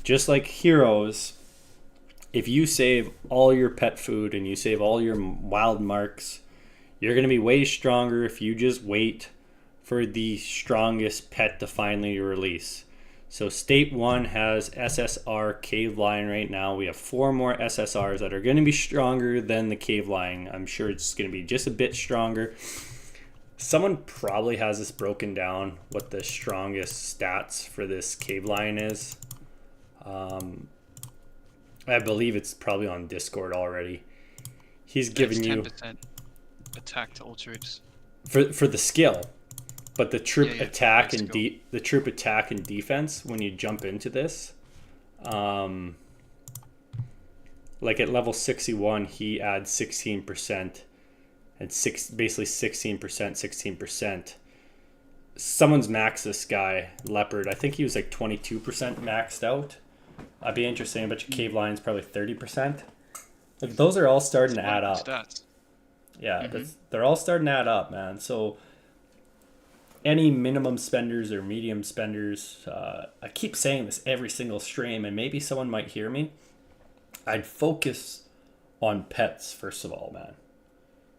just like heroes, if you save all your pet food and you save all your wild marks, you're going to be way stronger if you just wait for the strongest pet to finally release. So State 1 has SSR Cave Lion right now. We have 4 more SSRs that are going to be stronger than the Cave Lion. I'm sure it's going to be just a bit stronger. Someone probably has this broken down, what the strongest stats for this Cave Lion is. I believe it's probably on Discord already. He's giving you 10% attack to all troops for the skill, but the troop attack and the troop attack and defense when you jump into this, like at level 61, he adds 16%, and basically 16%. Someone's maxed this guy Leopard. I think he was like 22% maxed out. I'd be interested. I bet you Cave Lion's probably 30%. Like those are all starting to add up. Stats. Yeah, they're all starting to add up, man. So any minimum spenders or medium spenders, I keep saying this every single stream, and maybe someone might hear me. I'd focus on pets first of all, man.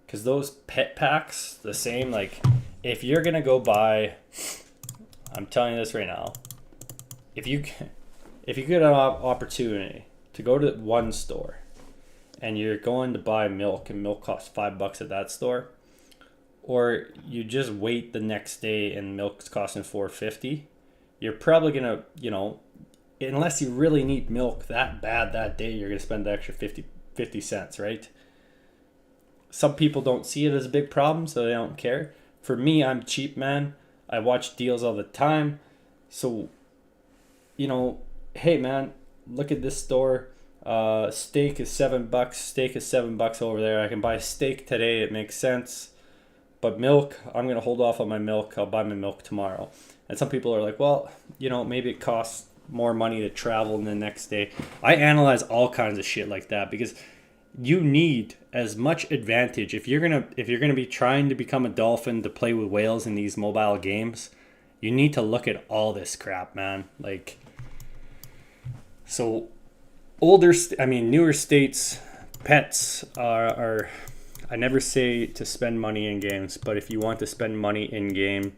Because those pet packs, the same, like if you're going to go buy, I'm telling you this right now, if you get an opportunity to go to one store and you're going to buy milk and milk costs $5 at that store, or you just wait the next day and milk's costing $4.50, you're probably gonna, unless you really need milk that bad that day, you're gonna spend the extra 50 cents, right? Some people don't see it as a big problem, so they don't care. For me, I'm cheap, man. I watch deals all the time. So, hey man, look at this store. Steak is $7. Steak is $7 over there. I can buy steak today. It makes sense. But milk, I'm gonna hold off on my milk. I'll buy my milk tomorrow. And some people are like, well, maybe it costs more money to travel in the next day. I analyze all kinds of shit like that because you need as much advantage if you're gonna be trying to become a dolphin to play with whales in these mobile games. You need to look at all this crap, man. Like, so newer states, pets are. I never say to spend money in games, but if you want to spend money in game,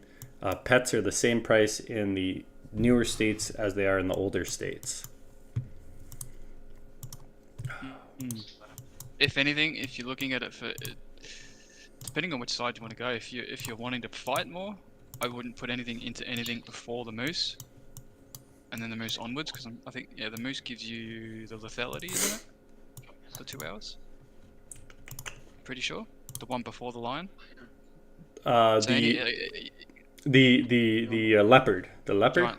pets are the same price in the newer states as they are in the older states. If anything, if you're looking at it for, depending on which side you want to go, if you're wanting to fight more, I wouldn't put anything into anything before the moose, and then the moose onwards, because I think the moose gives you the lethality, isn't it? For 2 hours. Pretty sure the one before the lion. The leopard. The leopard. Giant.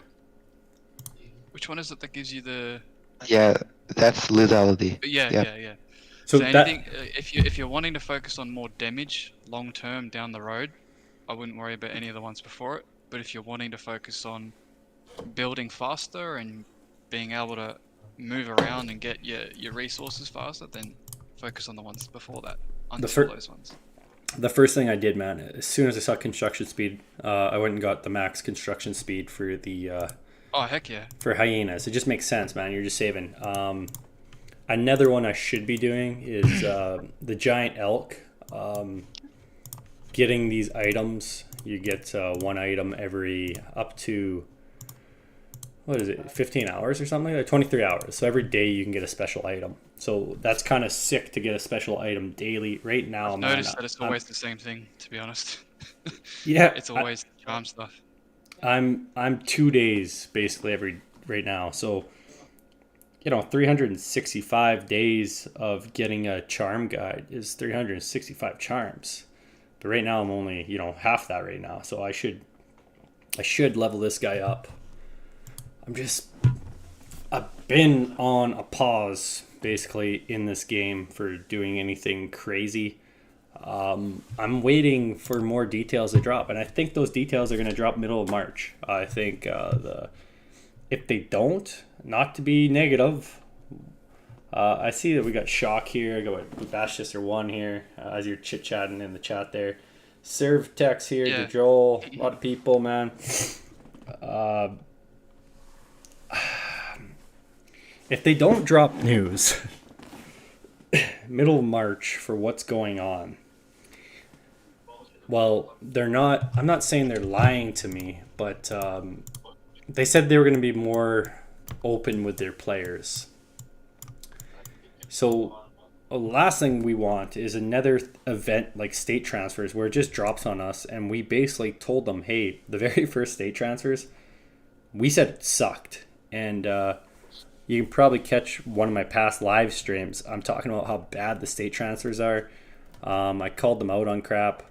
Which one is it that gives you the Yeah, that's lethality. But yeah, Yeah. yeah, yeah. So So that anything, if you're wanting to focus on more damage long term down the road, I wouldn't worry about any of the ones before it. But if you're wanting to focus on building faster and being able to move around and get your resources faster, then focus on the ones before that the until first those ones. the first thing I did, man, as soon as I saw construction speed, I went and got the max construction speed for the Oh heck yeah! for hyenas. It just makes sense, man. You're just saving. Another one I should be doing is the giant elk. Getting these items, you get one item every up to what is it, 15 hours or something like that, 23 hours. So every day you can get a special item. So that's kind of sick to get a special item daily. Right now, I've man, noticed that it's always the same thing. To be honest, yeah, it's always charm stuff. I'm 2 days basically every right now. So 365 days of getting a charm guide is 365 charms. But right now I'm only half that right now. So I should level this guy up. I've been on a pause basically in this game for doing anything crazy. I'm waiting for more details to drop, and I think those details are going to drop middle of March. I think if they don't, not to be negative, I see that we got Shock here. I got Bashster One here as you're chit chatting in the chat there. Serve Tex here, Yeah. Joel, a lot of people, man. If they don't drop news middle of March for what's going on, well, they're not. I'm not saying they're lying to me, but they said they were going to be more open with their players. So, the last thing we want is another event like state transfers where it just drops on us, and we basically told them, "Hey, the very first state transfers, we said it sucked," and you can probably catch one of my past live streams. I'm talking about how bad the state transfers are. I called them out on crap.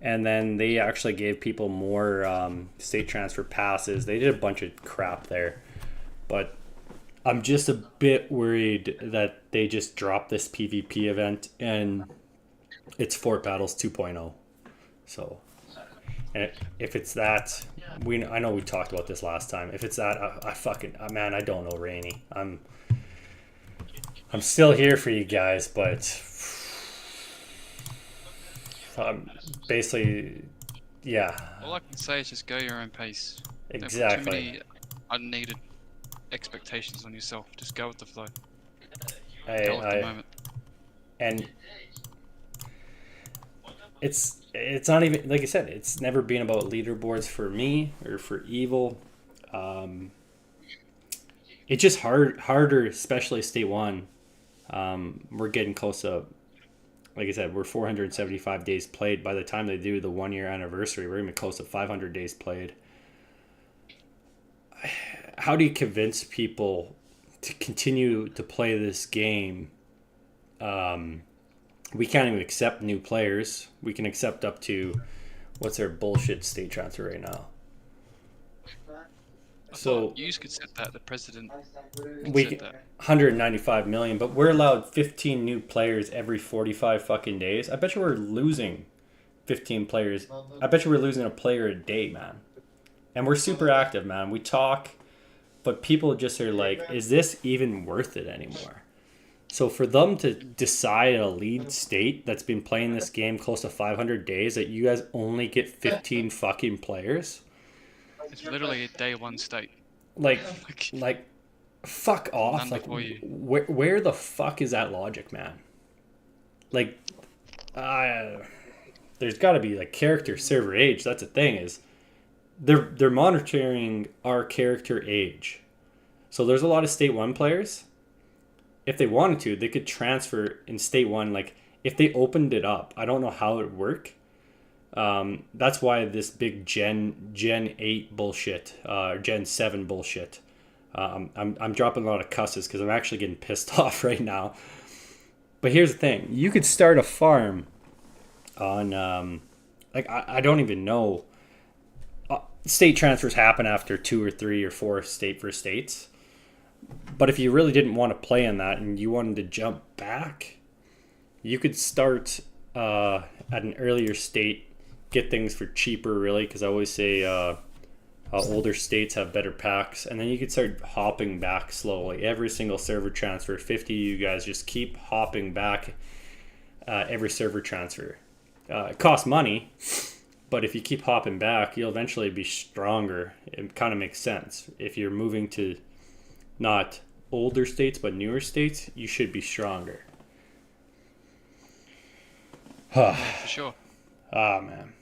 And then they actually gave people more state transfer passes. They did a bunch of crap there. But I'm just a bit worried that they just dropped this PvP event and it's Fort Battles 2.0. So, and if it's that, I know we talked about this last time. If it's that, man, I don't know, Rainy. I'm still here for you guys, but basically, yeah. All I can say is just go your own pace. Don't put too Exactly. many unneeded expectations on yourself. Just go with the flow. Go with the moment. And it's not even, like I said, it's never been about leaderboards for me or for Evil. It's just harder, especially state one. We're getting close to, like I said, we're 475 days played. By the time they do the 1 year anniversary, we're gonna be close to 500 days played. How do you convince people to continue to play this game? We can't even accept new players. We can accept up to, what's their bullshit state transfer right now? So You could set that. The president could we set that. 195 million, but we're allowed 15 new players every 45 fucking days. I bet you we're losing 15 players. I bet you we're losing a player a day, man. And we're super active, man. We talk, but people just are like, is this even worth it anymore? So for them to decide a lead state that's been playing this game close to 500 days that you guys only get 15 fucking players, It's literally a day one state. like fuck off. None Like before you. where the fuck is that logic, man? Like there's got to be like character server age. That's the thing, is they're monitoring our character age. So there's a lot of state 1 players. If they wanted to, they could transfer in state 1. Like if they opened it up, I don't know how it would work. That's why this big Gen 8 bullshit, or Gen 7 bullshit. I'm dropping a lot of cusses because I'm actually getting pissed off right now. But here's the thing: you could start a farm on, I don't even know. State transfers happen after 2 or 3 or 4 state for states. But if you really didn't want to play in that and you wanted to jump back, you could start at an earlier state, get things for cheaper, really, because I always say older states have better packs, and then you could start hopping back slowly. Every single server transfer, 50 you guys just keep hopping back every server transfer. It costs money, but if you keep hopping back, you'll eventually be stronger. It kind of makes sense. If you're moving to not older states but newer states, you should be stronger. Yeah, for sure. Ah, man.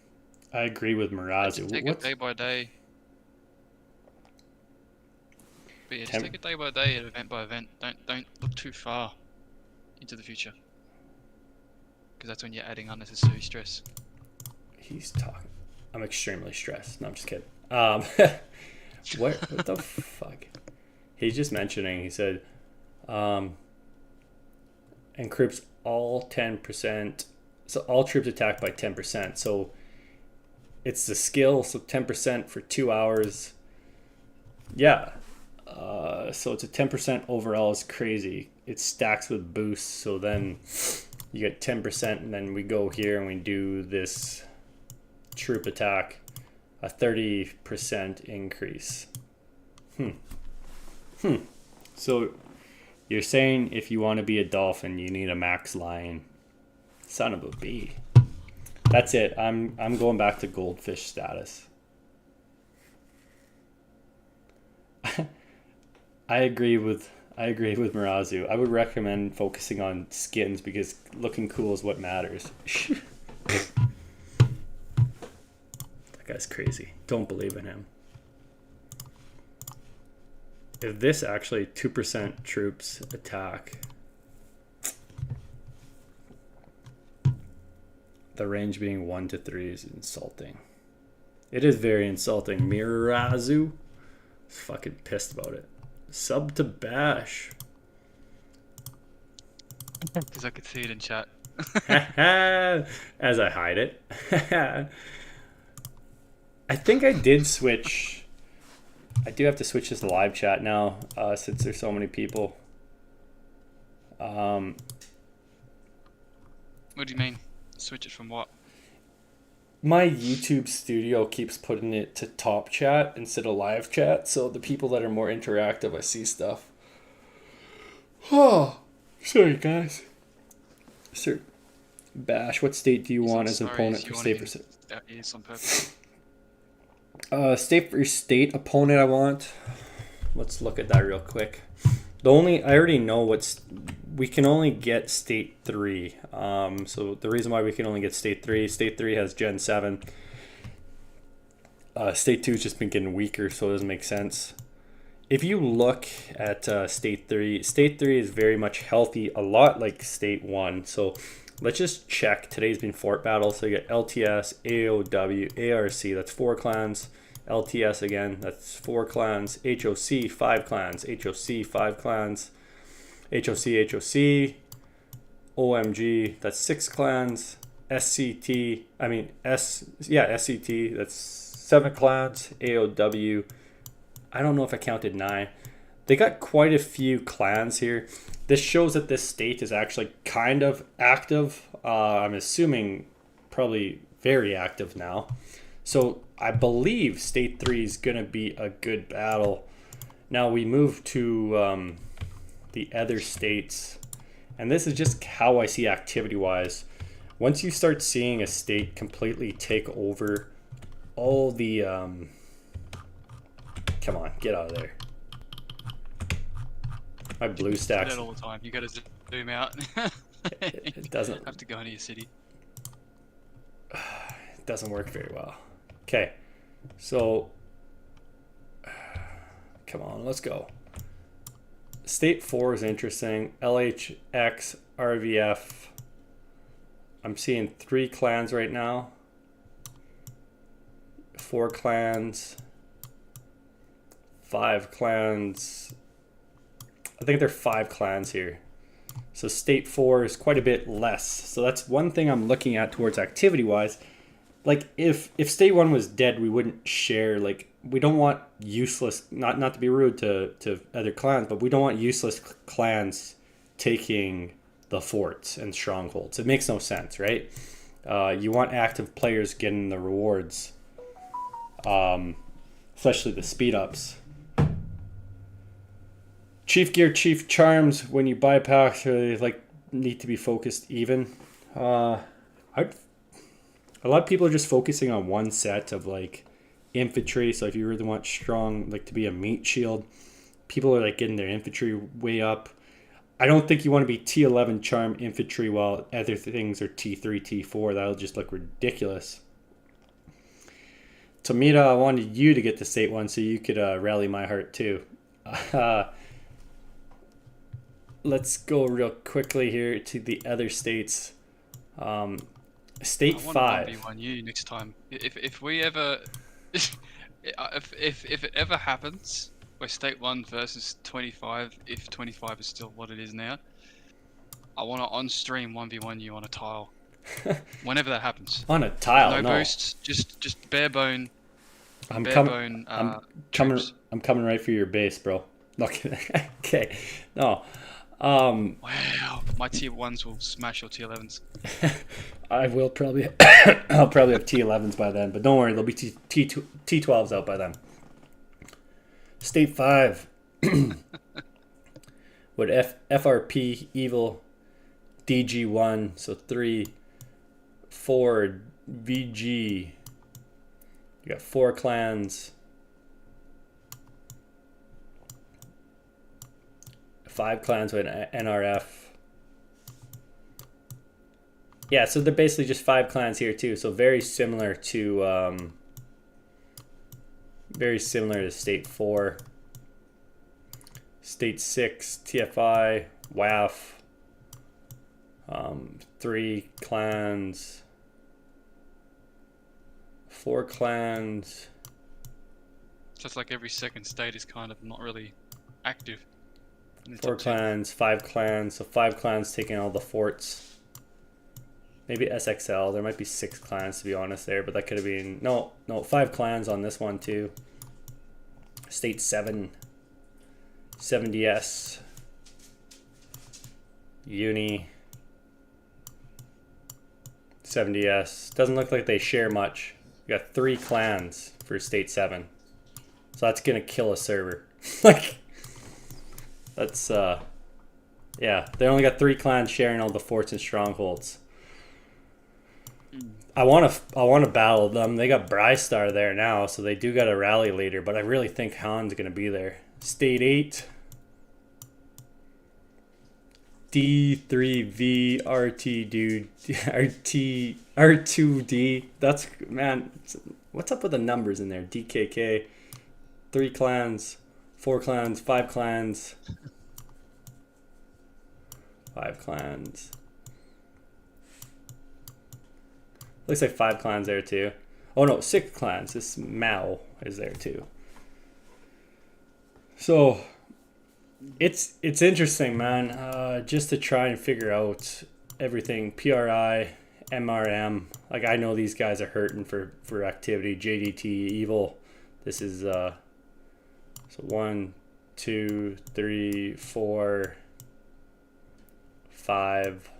I agree with Mirazu. Take it day by day. But yeah, just take it day by day, event by event. Don't look too far into the future, because that's when you're adding unnecessary stress. He's talking. I'm extremely stressed. No, I'm just kidding. What the fuck? He's just mentioning. He said, encrypts all 10%. So all troops attack by 10%. So it's the skill. So 10% for 2 hours. Yeah. So it's a 10% overall is crazy. It stacks with boosts. So then you get 10%, and then we go here and we do this troop attack, a 30% increase. So you're saying if you want to be a dolphin, you need a max lion. Son of a bee. That's it. I'm going back to goldfish status. I agree with Mirazu. I would recommend focusing on skins because looking cool is what matters. That guy's crazy. Don't believe in him. If this actually 2% troops attack, the range being 1 to 3 is insulting. It is very insulting. Mirazu is fucking pissed about it. Sub to Bash. Because I could see it in chat. As I hide it. I think I did switch. I do have to switch this live chat now since there's so many people. What do you mean? Switch it from what? My YouTube studio keeps putting it to top chat instead of live chat, so the people that are more interactive, I see stuff. Oh, sorry guys. Sir, Bash, what state do you want as an opponent for state for state? Yes, on purpose. State for state opponent I want. Let's look at that real quick. I already know we can only get state 3. So the reason why we can only get state 3 has Gen 7. State 2 has just been getting weaker, so it doesn't make sense. If you look at state 3 is very much healthy, a lot like state 1. So let's just check. Today's been fort battle, so you get LTS, AOW, ARC, that's 4 clans. LTS again, that's 4 clans. HOC, 5 clans. HOC, 5 clans. HOC, OMG, that's 6 clans. SCT, SCT, that's 7 clans. AOW, I don't know if I counted 9. They got quite a few clans here. This shows that this state is actually kind of active. I'm assuming probably very active now. So I believe state 3 is going to be a good battle. Now we move to the other states, and this is just how I see activity wise. Once you start seeing a state completely take over all the come on, get out of there. My blue stacks. Do that all the time. You gotta zoom out. It doesn't have to go into your city. It doesn't work very well. Okay, so come on, let's go. State 4 is interesting. LHX, RVF. I'm seeing 3 clans right now. 4 clans. 5 clans. I think there are 5 clans here. So state 4 is quite a bit less. So that's one thing I'm looking at towards activity wise. like if state one was dead, we wouldn't share. Like we don't want useless. Not to be rude to other clans, but we don't want useless clans taking the forts and strongholds. It makes no sense, right? You want active players getting the rewards, especially the speed ups. Chief gear, chief charms. When you buy packs, they like need to be focused even. A lot of people are just focusing on one set of like infantry. So if you really want strong, like to be a meat shield, people are like getting their infantry way up. I don't think you want to be T11 charm infantry while other things are T3, T4. That'll just look ridiculous. Tomita, I wanted you to get the state one so you could rally my heart too. Let's go real quickly here to the other states. State 5. 1v1U next time. If we ever, if it ever happens, where state 1 versus 25, if 25 is still what it is now, I want to on stream 1v1U on a tile. Whenever that happens. On a tile, no boosts, just bare bone. I'm coming right for your base, bro. Okay, no. Wow, my tier 1s will smash your tier 11s. I will probably I'll probably have T11s by then, but don't worry, there'll be T12s out by then. State 5 with FRP evil DG1, so 3 4 VG. You got 4 clans. 5 clans with NRF. Yeah, so they're basically just 5 clans here too. So very similar to State 4. State 6, TFI, WAF. 3 clans. 4 clans. So it's like every second state is kind of not really active. 4 clans, 5 clans. So 5 clans taking all the forts. Maybe SXL. There might be 6 clans to be honest there, but that could have been no 5 clans on this one too. State 7, 70S, Uni, 70S. Doesn't look like they share much. You got 3 clans for State 7, so that's gonna kill a server. Like. That's yeah, they only got 3 clans sharing all the forts and strongholds. I want to battle them. They got Brystar there now, so they do got a rally leader, but I really think Han's going to be there. State 8 D3V RT dude R2D. That's man, what's up with the numbers in there? DKK 3 clans. 4 clans, 5 clans. 5 clans. Looks like 5 clans there too. Oh no, 6 clans. This Mao is there too. So it's interesting, man. Just to try and figure out everything. PRI, MRM. Like I know these guys are hurting for activity. JDT, Evil. This is so 1, 2, 3, 4, 5.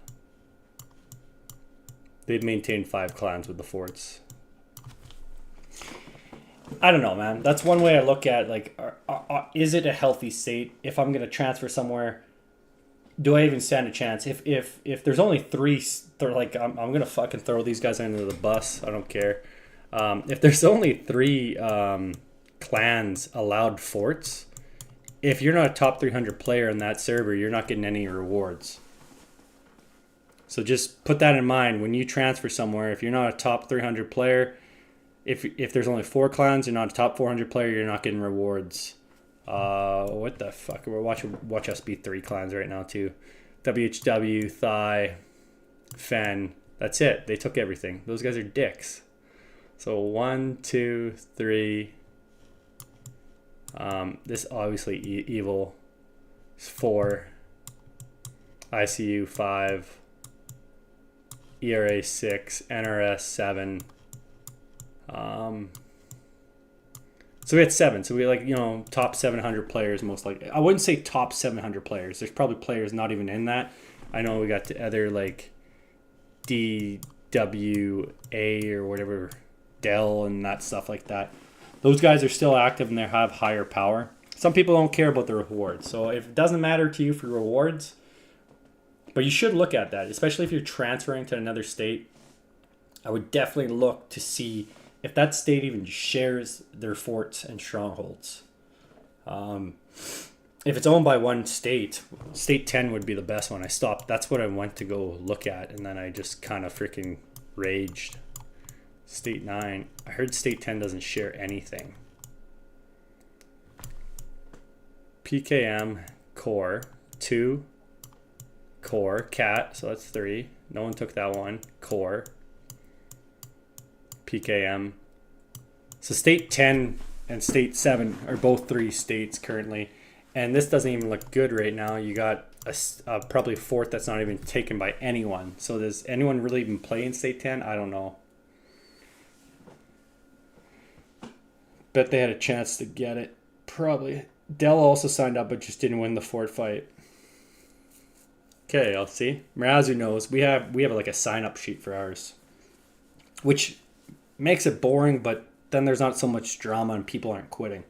They've maintained 5 clans with the forts. I don't know, man. That's one way I look at like, is it a healthy state? If I'm gonna transfer somewhere, do I even stand a chance? If there's only 3, they're like I'm gonna fucking throw these guys under the bus. I don't care. If there's only 3 clans allowed forts, if you're not a top 300 player in that server, you're not getting any rewards. So just put that in mind when you transfer somewhere. If you're not a top 300 player, if there's only 4 clans, you're not a top 400 player, you're not getting rewards. What the fuck? We're watch us beat 3 clans right now too. WHW, Thigh, Fen. That's it. They took everything. Those guys are dicks. So 1, 2, 3. This obviously evil is 4. ICU 5. ERA 6. NRS 7. So we had 7. So we like, top 700 players most likely. I wouldn't say top 700 players. There's probably players not even in that. I know we got the other like DWA or whatever, Dell and that stuff like that. Those guys are still active and they have higher power. Some people don't care about the rewards. So if it doesn't matter to you for rewards, but you should look at that, especially if you're transferring to another state. I would definitely look to see if that state even shares their forts and strongholds. If it's owned by one state, state 10 would be the best one. I stopped. That's what I went to go look at, and then I just kind of freaking raged. State 9. I heard state 10 doesn't share anything. PKM, core, 2, core, cat, so that's 3. No one took that one. Core, PKM. So state 10 and state 7 are both 3 states currently. And this doesn't even look good right now. You got probably a fort that's not even taken by anyone. So does anyone really even play in state 10? I don't know. Bet they had a chance to get it. Probably. Dell also signed up but just didn't win the fort fight. Okay, I'll see. Mirazu knows. We have like a sign-up sheet for ours. Which makes it boring, but then there's not so much drama and people aren't quitting.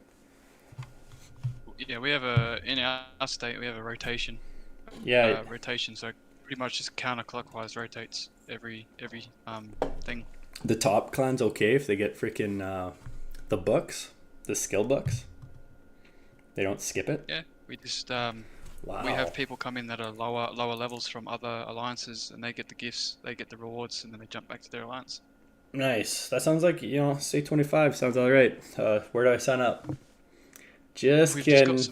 Yeah, in our state we have a rotation. Yeah. Rotation, so pretty much just counterclockwise rotates every thing. The top clan's okay if they get freaking the books, the skill books. They don't skip it. Yeah, we just Wow. we have people come in that are lower levels from other alliances, and they get the gifts, they get the rewards, and then they jump back to their alliance. Nice. That sounds like, state 25 sounds all right. Where do I sign up? Just We've kidding. just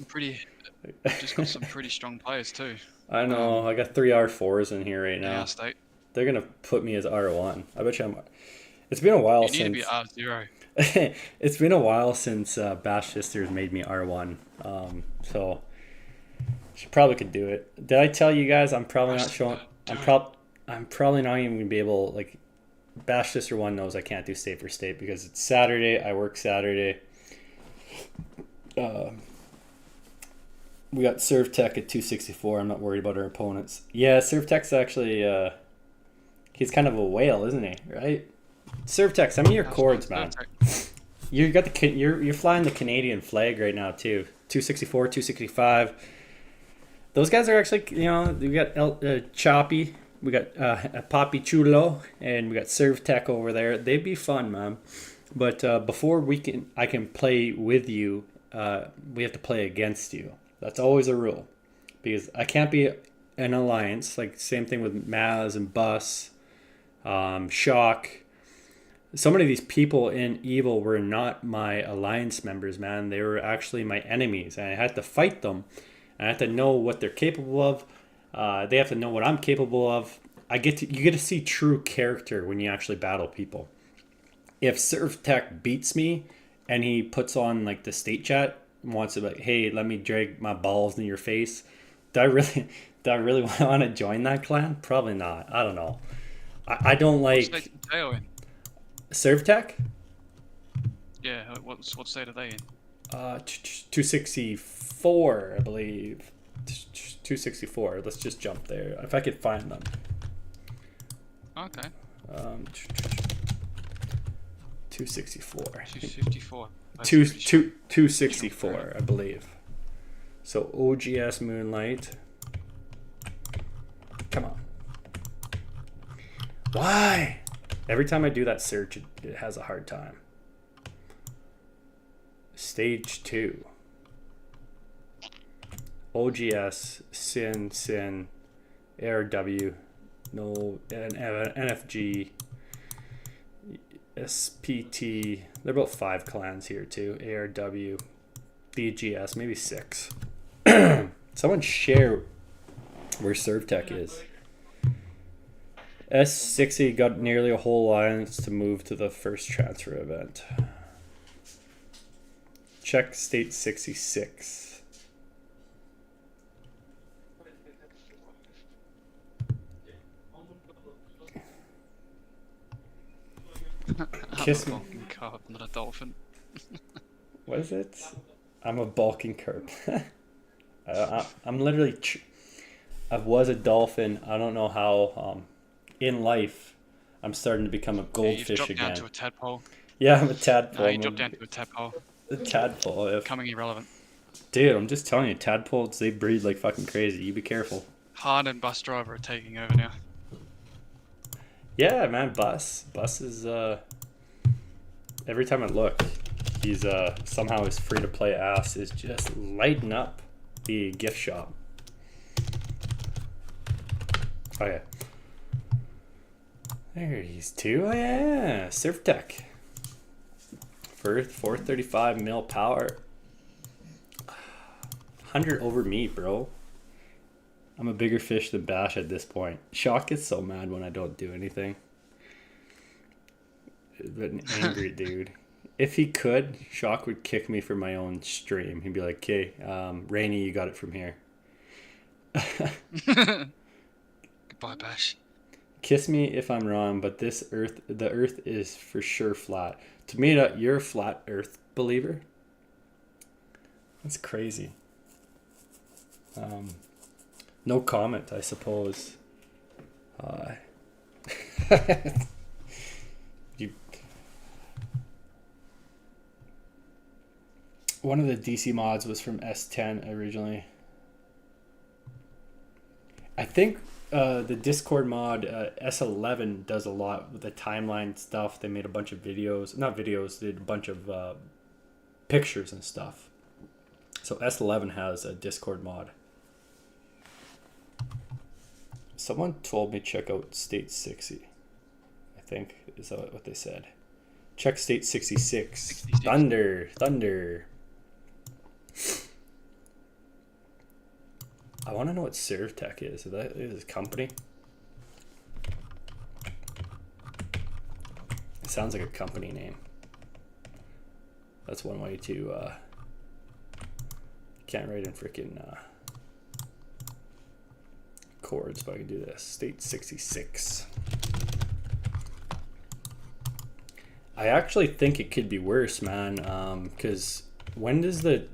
got some pretty strong players too. I know. I got 3 R4s in here right In now. our state. They're gonna put me as R1. I bet you It's been a while You need to be R0. It's been a while since Bash Sisters made me R1. So she probably could do it. Did I tell you guys I'm probably not showing? I'm probably not even gonna be able, like, Bash Sister 1 knows I can't do state for state because it's Saturday. I work Saturday. We got Serve Tech at 264. I'm not worried about our opponents. Yeah, Serve Tech's actually he's kind of a whale, isn't he? Right? Serve Tech, send me your chords, man. You got you're flying the Canadian flag right now too. 264, 265. Those guys are actually, we got Choppy, we got Poppy Chulo, and we got Serve Tech over there. They'd be fun, man. But before I can play with you, we have to play against you. That's always a rule, because I can't be an alliance. Like same thing with Maz and Bus, Shock. So many of these people in Evil were not my alliance members, man. They were actually my enemies, and I had to fight them. I have to know what they're capable of. They have to know what I'm capable of. You get to see true character when you actually battle people. If Serve Tech beats me and he puts on like the state chat and wants to be like, hey, let me drag my balls in your face, do I really want to join that clan? Probably not. I don't know. I don't like Serve Tech. Yeah, what state are they in? 264, I believe. 264. Let's just jump there. If I could find them. Okay. 264. 254. 264, I believe. So OGS Moonlight. Come on. Why? Every time I do that search, it has a hard time. Stage 2. OGS, Sin, ARW, no, NFG, SPT. They're about 5 clans here too. ARW, BGS, maybe 6. Someone share where Serve Tech is. S60 got nearly a whole alliance to move to the first transfer event. Check state 66. Kiss me. I'm not a dolphin. What is it? I'm a bulking carp. I'm literally. I was a dolphin. I don't know how. In life, I'm starting to become a Yeah, you've goldfish dropped down again. to a tadpole. Yeah, I'm a No, tadpole. you dropped down to a tadpole. A tadpole. Becoming irrelevant. Dude, I'm just telling you, tadpoles, they breed like fucking crazy. You be careful. Hard and bus driver are taking over now. Yeah, man, Bus is every time I look, he's somehow his free to play ass is just lighting up the gift shop. Oh yeah. There he's too. Oh yeah, Surf Tech. For 435 mil power. 100 over me, bro. I'm a bigger fish than Bash at this point. Shock gets so mad when I don't do anything. But an angry dude. If he could, Shock would kick me for my own stream. He'd be like, "Okay, Rainy, you got it from here." Goodbye, Bash. Kiss me if I'm wrong, but the Earth is for sure flat. Tomato, you're a flat Earth believer? That's crazy. No comment, I suppose. One of the DC mods was from S10 originally. I think the Discord mod S11 does a lot with the timeline stuff. They made a bunch of videos, not videos, they did a bunch of pictures and stuff. So S11 has a Discord mod. Someone told me check out State 60. I think is that what they said. Check State 66. 66. Thunder. I want to know what Surf Tech is. Is that a company? It sounds like a company name. That's one way to can't write in freaking chords, but I can do this. State 66. I actually think it could be worse, man. Because when does the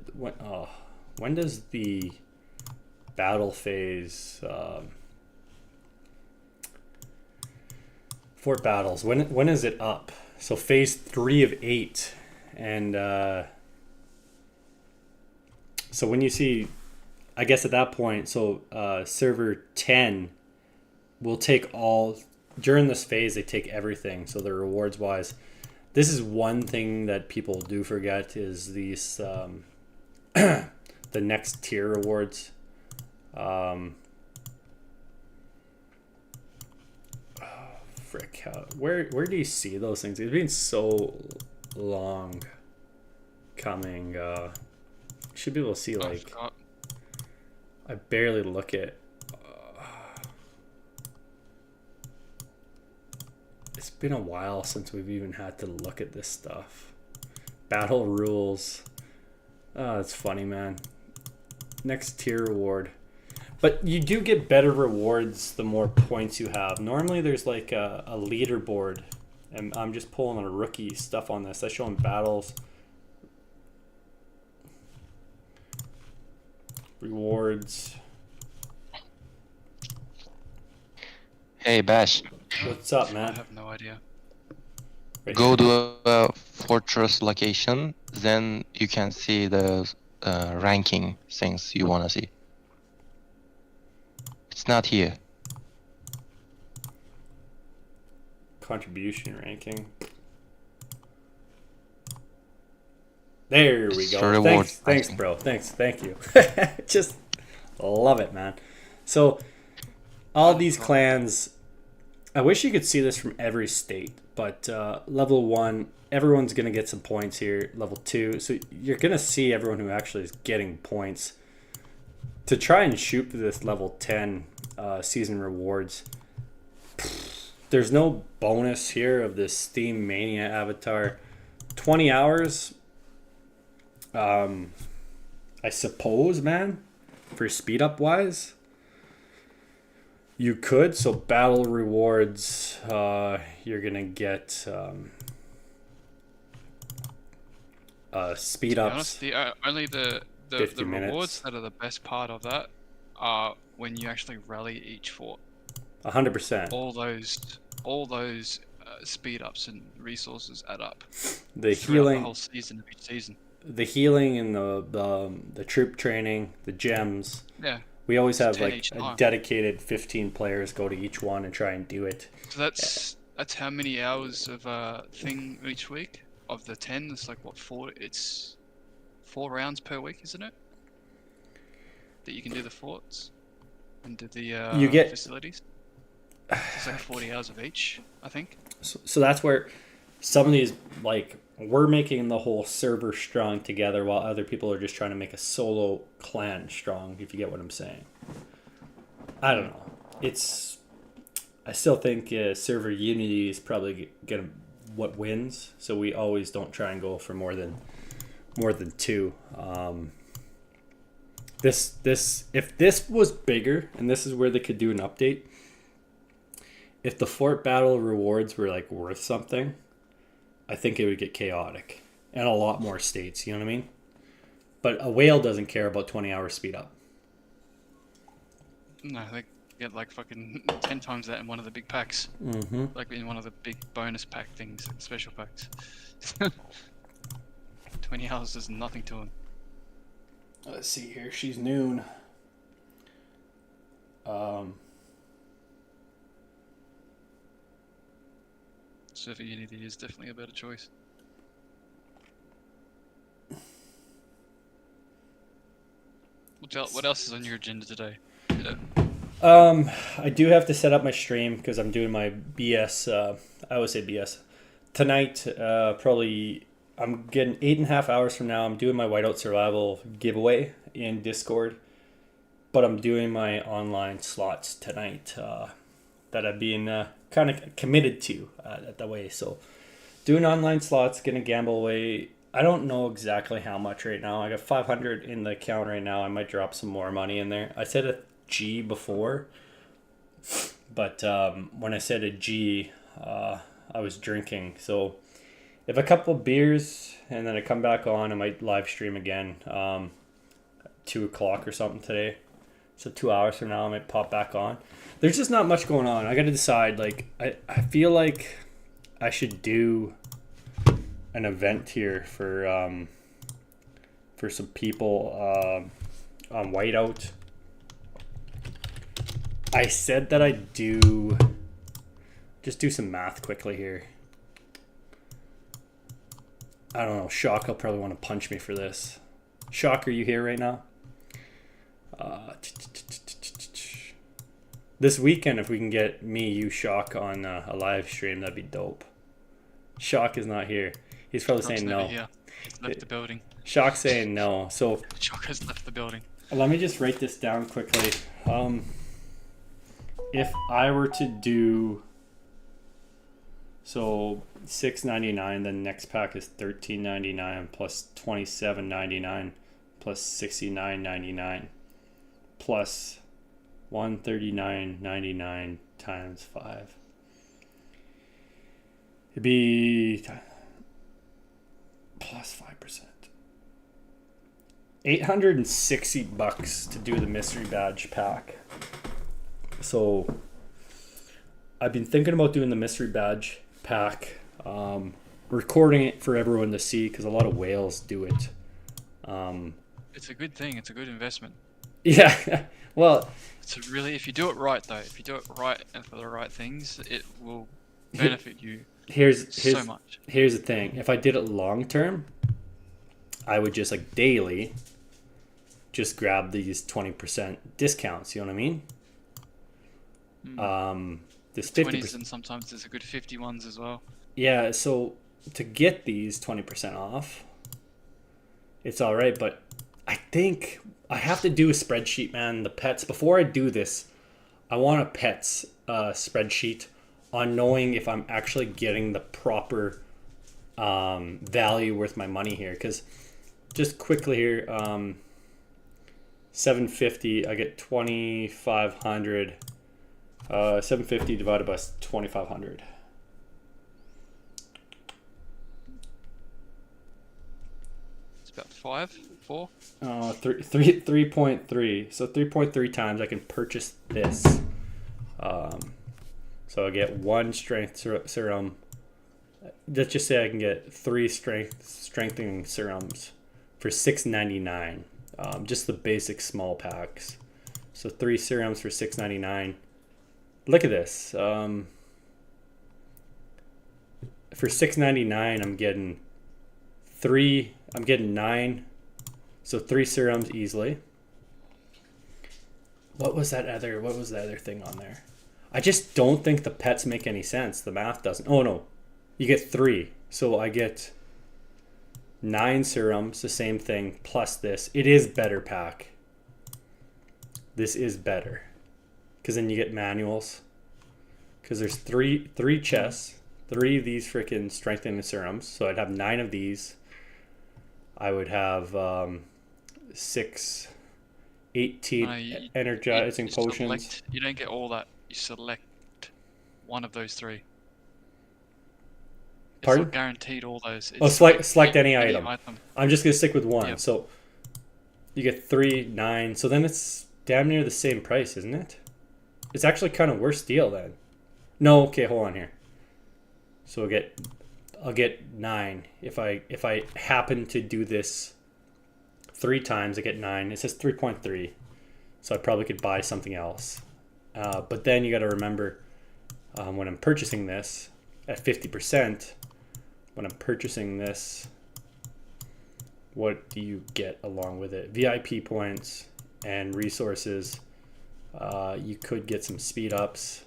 battle phase Fort Battles, when is it up? So phase 3 of 8, and so when you see, I guess at that point, so server 10 will take all, during this phase they take everything, so the rewards wise. This is one thing that people do forget is these the next tier rewards. Frick, where do you see those things? It's been so long coming. Should be able to see, like, I barely look at. It's been a while since we've even had to look at this stuff. Battle rules. Oh, it's funny, man. Next tier reward. But you do get better rewards the more points you have. Normally there's like a leaderboard. And I'm just pulling a rookie stuff on this. I show them battles. Rewards. Hey, Bash. What's up, I man? have no idea. Right Go here. to a fortress location, then you can see the ranking things you want to see. It's not here. Contribution ranking. There we It's go. for reward, Thanks, I think. bro. Thank you. Just love it, man. So all these clans, I wish you could see this from every state, but level 1, everyone's gonna get some points here. Level 2, so you're gonna see everyone who actually is getting points. To try and shoot for this level 10 season rewards, there's no bonus here of this Steam Mania avatar. 20 hours, I suppose, man, for speed up wise, you could. So battle rewards, you're gonna get speed To be ups, honest, only the 50 rewards minutes. that are the best part of that are when you actually rally each fort. 100%. All those speed ups and resources add up The throughout the healing, whole season of each season. the healing and the troop training, the gems. Yeah, We always it's have 10 like each a time. dedicated 15 players go to each one and try and do it. So that's how many hours of thing each week of the 10. It's like what 4? It's 4 rounds per week, isn't it? That you can do the forts and do the You get facilities. So it's like 40 hours of each, I think. so that's where some of these, like, we're making the whole server strong together while other people are just trying to make a solo clan strong, if you get what I'm saying. I don't know. I still think server unity is probably gonna what wins, so we always don't try and go for more than two. This if this was bigger, and this is where they could do an update. If the fort battle rewards were like worth something, I think it would get chaotic and a lot more states. You know what I mean? But a whale doesn't care about 20 hours speed up. No, they get like fucking 10 times that in one of the big packs. Mm-hmm. Like in one of the big bonus pack things, special packs. 20 hours is nothing to them. Let's see here. She's noon. Surfer Unity is definitely a better choice. What else is on your agenda today? I do have to set up my stream because I'm doing my BS. I always say BS. Tonight, probably I'm getting 8.5 hours from now. I'm doing my Whiteout Survival giveaway in Discord, but I'm doing my online slots tonight that I've been kind of committed to at the way. So, doing online slots, gonna gamble away. I don't know exactly how much right now. I got 500 in the account right now. I might drop some more money in there. I said a G before, but when I said a G, I was drinking. So if a couple of beers and then I come back on, I might live stream again 2 o'clock or something today. So 2 hours from now, I might pop back on. There's just not much going on. I got to decide. Like I feel like I should do an event here for some people on Whiteout. I said that I'd just do some math quickly here. I don't know. Shock, I'll probably want to punch me for this. Shock, are you here right now? This weekend, if we can get me, you, Shock on a live stream, that'd be dope. Shock is not here. He's probably saying no. Here. He's left the building. Shock's saying no. So Shock has left the building. let me just write this down quickly. If I were to do so $6.99, then next pack is $13.99 plus $27.99 plus $69.99 plus $139.99 times 5. It'd be plus 5%. $860 to do the mystery badge pack. So I've been thinking about doing the mystery badge pack, recording it for everyone to see because a lot of whales do it. It's a good thing. It's a good investment. Yeah, well, It's really, if you do it right though, if you do it right and for the right things, it will benefit you so much. Here's the thing. If I did it long term, I would just like daily just grab these 20% discounts, you know what I mean? This 20s and sometimes there's a good 50 ones as well. Yeah, so to get these 20% off, it's all right, but I think I have to do a spreadsheet, man. The pets, before I do this, I want a pets spreadsheet on knowing if I'm actually getting the proper value worth my money here. Because just quickly here, 750, I get 2,500. 750 divided by 2,500. 5, 4. 3.3. So 3.3 times I can purchase this. So I get 1 strength serum. Let's just say I can get 3 strengthening serums for $6.99. Just the basic small packs. So 3 serums for $6.99. Look at this. For $6.99, I'm getting 3. I'm getting 9. So 3 serums easily. What was the other thing on there? I just don't think the pets make any sense. The math doesn't. Oh no. You get 3. So I get 9 serums, the same thing, plus this. It is better pack. This is better. Because then you get manuals. Because there's 3 chests. 3 of these freaking strengthening serums. So I'd have 9 of these. I would have 18 energizing potions. You don't get all that. You select one of those 3. Pardon? It's not guaranteed all those. It's select any item. I'm just going to stick with 1. Yep. So you get 3, 9. So then it's damn near the same price, isn't it? It's actually kind of worse deal then. No, okay, hold on here. So I'll get 9 if I happen to do this 3 times. I get 9. It says 3.3, so I probably could buy something else. But then you got to remember when I'm purchasing this at 50%. When I'm purchasing this, what do you get along with it? VIP points and resources. You could get some speed ups,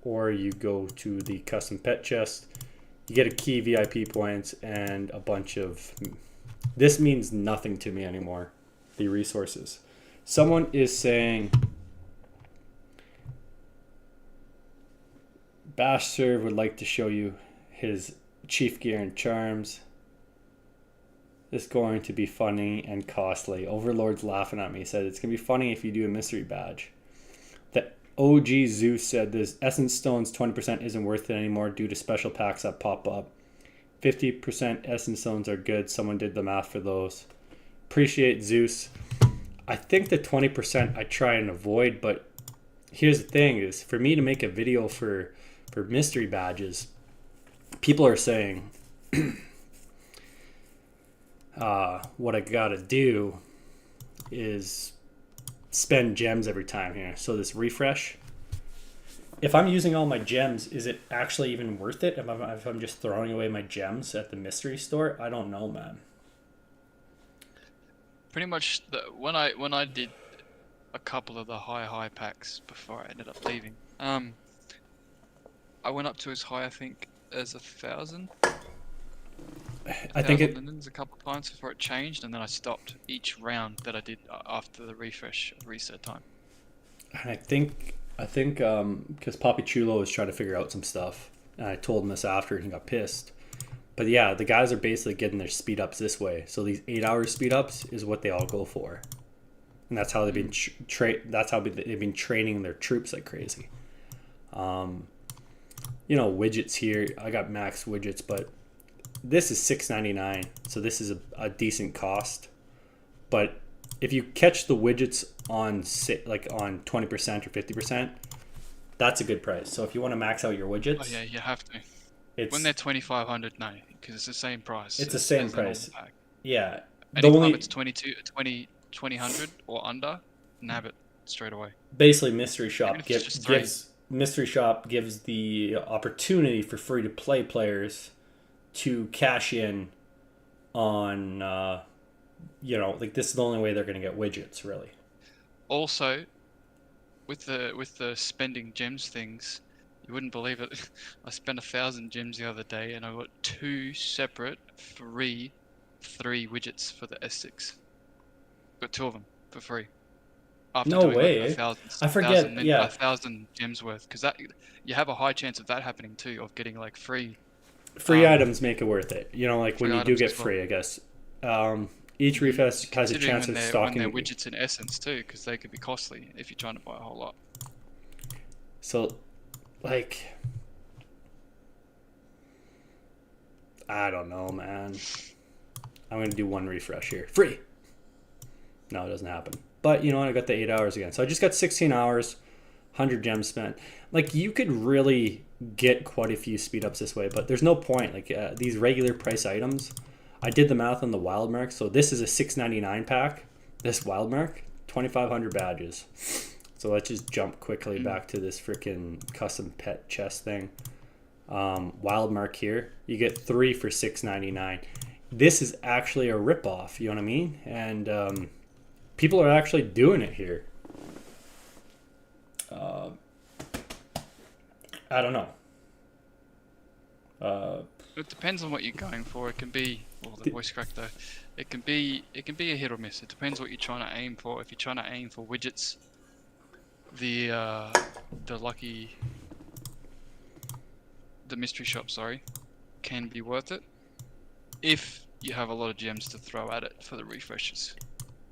or you go to the custom pet chest. You get a key, VIP points, and a bunch of... This means nothing to me anymore, the resources. Someone is saying... Bash Serve would like to show you his chief gear and charms. This is going to be funny and costly. Overlord's laughing at me. He said it's going to be funny if you do a mystery badge. The OG Zeus said this Essence Stones 20% isn't worth it anymore due to special packs that pop up. 50% Essence Stones are good. Someone did the math for those. Appreciate Zeus. I think the 20% I try and avoid, but here's the thing is for me to make a video for mystery badges, people are saying what I gotta do is spend gems every time here. So this refresh, if I'm using all my gems, is it actually even worth it if I'm just throwing away my gems at the mystery store? I don't know, man. Pretty much when I did a couple of the high packs before I ended up leaving, I went up to as high, I think, as 1,000. I think it a couple of times before it changed, and then I stopped each round that I did after the reset time. I think because Papi Chulo was trying to figure out some stuff, and I told him this after, and he got pissed. But yeah, the guys are basically getting their speed ups this way. So these 8-hour speed ups is what they all go for, and that's how they've been they've been training their troops like crazy. Widgets here. I got max widgets, but this is $6.99, so this is a decent cost. But if you catch the widgets on 20% or 50%, that's a good price. So if you want to max out your widgets, oh yeah, you have to. When they're 2,500, no, because it's the same price. It's the same price. Yeah. Anytime it's 2,000 or under, nab it straight away. Basically, Mystery Shop gives the opportunity for free to play players to cash in on this is the only way they're going to get widgets, really. Also, with the spending gems things, you wouldn't believe it. I spent 1,000 gems the other day, and I got 2 separate free 3 widgets for the S6. Got 2 of them for free. After no doing way. Like 1,000, I forget. 1,000 gems worth, because that you have a high chance of that happening too, of getting like free items make it worth it. When you do get free, I guess. Each refresh has a chance of stocking. When they're widgets in essence too, because they could be costly if you're trying to buy a whole lot. So, I don't know, man. I'm going to do one refresh here. Free. No, it doesn't happen. But you know what? I got the 8 hours again. So I just got 16 hours, 100 gems spent. Like, you could really get quite a few speed ups this way, but there's no point. Like, these regular price items, I did the math on the wild mark. So this is a $6.99 pack. This wild mark, 2,500 badges. So let's just jump quickly back to this freaking custom pet chest thing. Wild mark here, you get 3 for $6.99. This is actually a ripoff, you know what I mean? And people are actually doing it here. I don't know. It depends on what you're going for. It can be, the voice crack though. It can be a hit or miss. It depends what you're trying to aim for. If you're trying to aim for widgets, the mystery shop, can be worth it if you have a lot of gems to throw at it for the refreshes.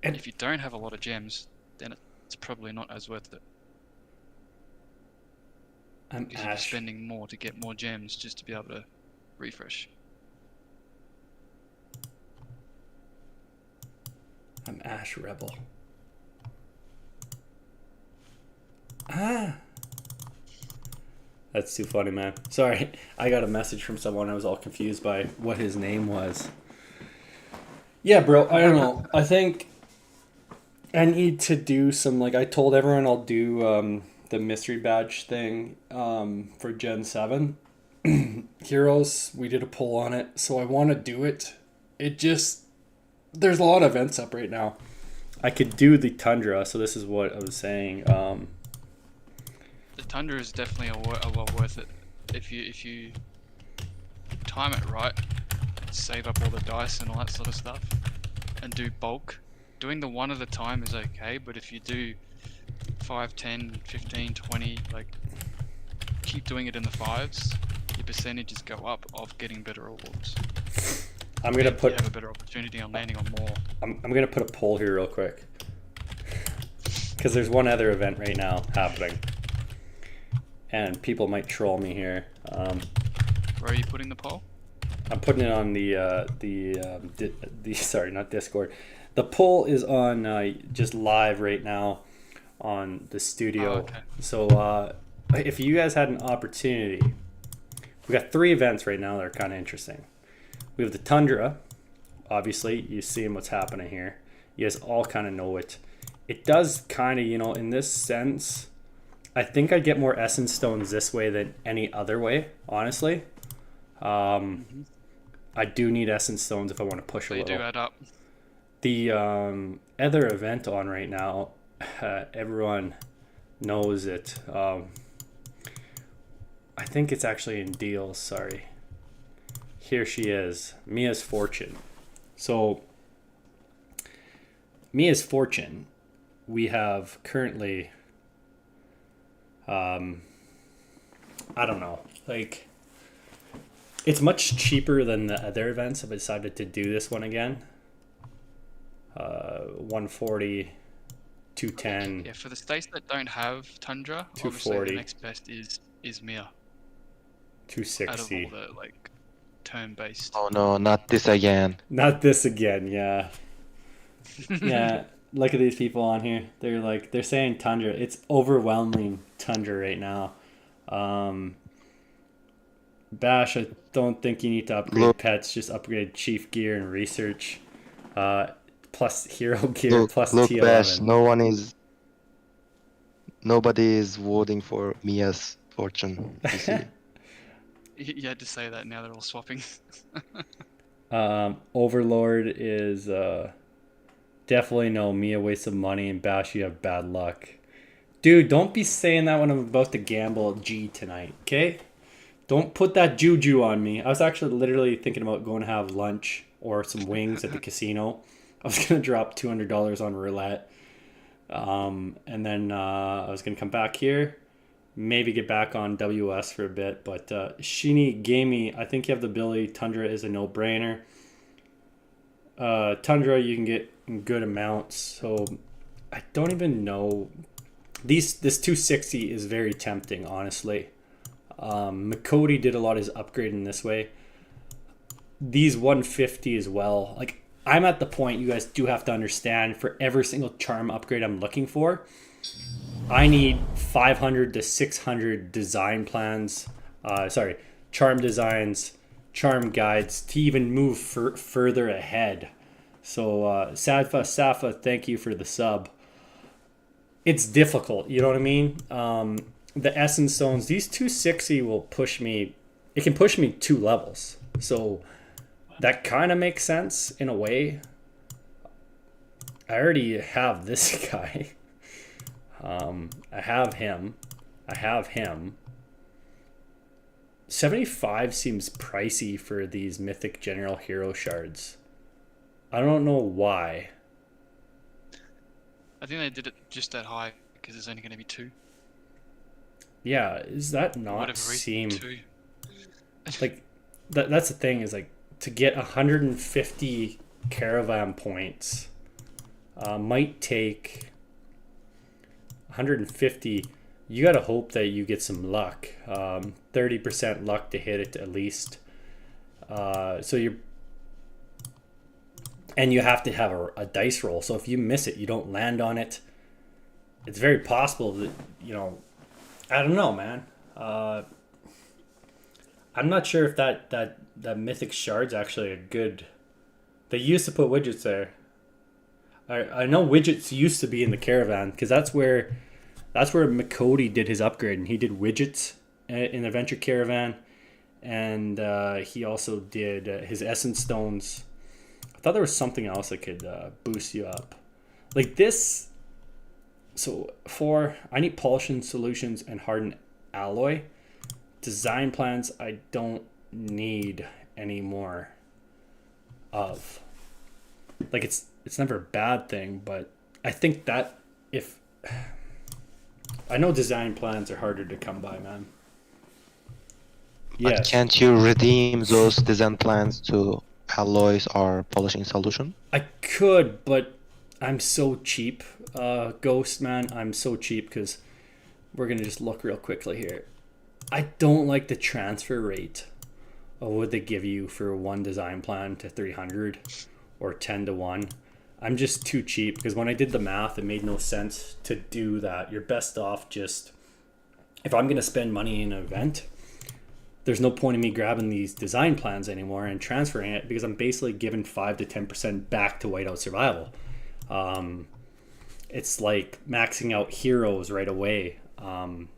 And if you don't have a lot of gems, then it's probably not as worth it. Because you're spending more to get more gems just to be able to refresh. I'm Ash Rebel. That's too funny, man. Sorry, I got a message from someone. I was all confused by what his name was. Yeah, bro, I don't know. I think I need to do some, like, I told everyone I'll do the mystery badge thing for Gen 7. Heroes, we did a poll on it, so I want to do it. It just, there's a lot of events up right now. I could do the Tundra, so this is what I was saying. The Tundra is definitely a well worth it if you time it right, save up all the dice and all that sort of stuff, and do bulk. Doing the one at a time is okay, but if you do 5, 10, 15, 20, like, keep doing it in the 5s, your percentages go up of getting better rewards. I'm gonna you have a better opportunity on landing on more. I'm gonna put a poll here real quick, because there's one other event right now happening, and people might troll me here. Where are you putting the poll? I'm putting it on the sorry, not Discord. The poll is on just live right now on the studio. Oh, okay. So if you guys had an opportunity, we got 3 events right now that are kind of interesting. We have the Tundra. Obviously, you see what's happening here. You guys all kind of know it. It does kind of, in this sense, I think I get more essence stones this way than any other way, honestly. I do need essence stones if I want to push a little. They do add up. The other event on right now, everyone knows it. I think it's actually in deals, sorry. Here she is, Mia's Fortune. So, Mia's Fortune, we have currently, I don't know, like, it's much cheaper than the other events. I've decided to do this one again. 140, 210. Yeah, for the states that don't have Tundra, 240. obviously the next best is Mia. 260. Out of all the, like, turn-based. Oh no, not this again. Not this again, yeah. Yeah, look at these people on here. They're saying Tundra. It's overwhelming Tundra right now. Bash, I don't think you need to upgrade pets. Just upgrade chief gear and research. Plus hero gear, plus T11. Bash, nobody is voting for Mia's Fortune. You see? You had to say that, now they're all swapping. Overlord is definitely no. Mia wastes some money, and Bash, you have bad luck. Dude, don't be saying that when I'm about to gamble G tonight, okay? Don't put that juju on me. I was actually literally thinking about going to have lunch or some wings at the casino. I was going to drop $200 on roulette. And then I was going to come back here, maybe get back on WS for a bit. But Shini Gamey, I think you have the ability. Tundra is a no-brainer. Tundra, you can get in good amounts. So I don't even know. This 260 is very tempting, honestly. McCody did a lot of his upgrading this way. These 150 as well. Like, I'm at the point you guys do have to understand, for every single charm upgrade I'm looking for, I need 500 to 600 design plans, charm designs, charm guides to even move further ahead. So Safa, thank you for the sub. It's difficult, you know what I mean? The Essence Stones, these 260 will push me, it can push me 2 levels. So that kind of makes sense in a way. I already have this guy. I have him. 75 seems pricey for these Mythic General Hero shards. I don't know why. I think they did it just that high because there's only going to be 2. Yeah, is that not seem 2. like that's the thing, is like to get 150 caravan points might take 150. You got to hope that you get some luck, 30% luck to hit it at least. So you're, and you have to have a dice roll. So if you miss it, you don't land on it. It's very possible that, you know, I don't know, man. I'm not sure if that mythic shard's actually a good. They used to put widgets there. I know widgets used to be in the caravan because that's where McCody did his upgrade, and he did widgets in Adventure Caravan, and he also did his Essence Stones. I thought there was something else that could boost you up, like this. So I need Polishing Solutions and Hardened Alloy. Design plans I don't need any more of. Like it's never a bad thing, but I think that if I know design plans are harder to come by, man. But can't you redeem those design plans to alloys or polishing solution? I could, but I'm so cheap, Ghost, man. I'm so cheap because we're going to just look real quickly here. I don't like the transfer rate of what they give you for one design plan to 300 or 10 to 1. I'm just too cheap because when I did the math, it made no sense to do that. You're best off just, if I'm going to spend money in an event, there's no point in me grabbing these design plans anymore and transferring it because I'm basically giving 5 to 10% back to Whiteout Survival. It's like maxing out heroes right away. In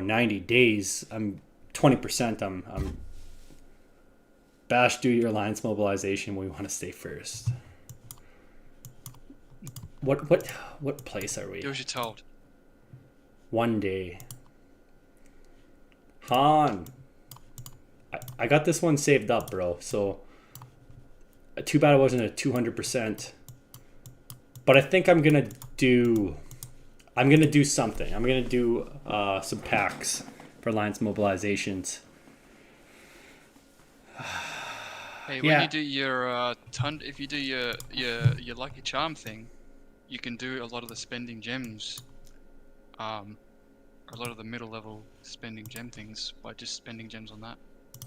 90 days, I'm 20%. I'm Bash, do your alliance mobilization. We want to stay first. What place are we? Do as you're told. One day. Han. I got this one saved up, bro. So too bad it wasn't a 200%. But I think I'm gonna do something. I'm gonna do some packs for alliance mobilizations. Hey, when you do your if you do your lucky charm thing, you can do a lot of the spending gems, a lot of the middle level spending gem things by just spending gems on that.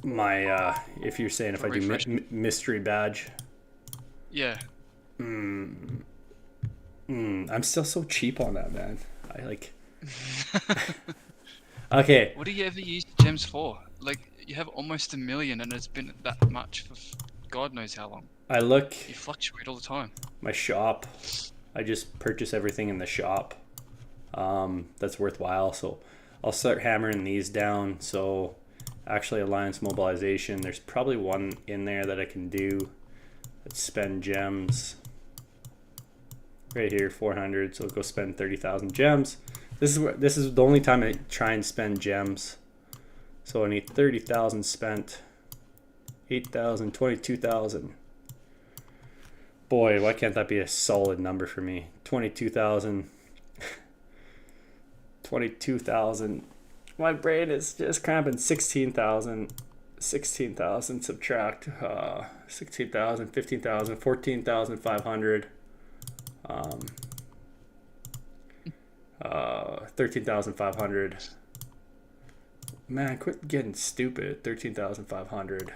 My if you're saying if I do mystery badge. Yeah. I'm still so cheap on that, man. I like. Okay. What do you ever use gems for? Like, you have almost 1 million and it's been that much for God knows how long. You fluctuate all the time. My shop. I just purchase everything in the shop. That's worthwhile. So I'll start hammering these down. So actually alliance mobilization, there's probably one in there that I can do. Let's spend gems. Right here, 400. So go spend 30,000 gems. This is the only time I try and spend gems. So I need 30,000 spent. 8,000, 22,000. Boy, why can't that be a solid number for me? 22,000. 22,000. My brain is just cramping. 16,000. 16,000 subtract 16,000, 15,000, 14,500. 13,500. Man, quit getting stupid. 13,500.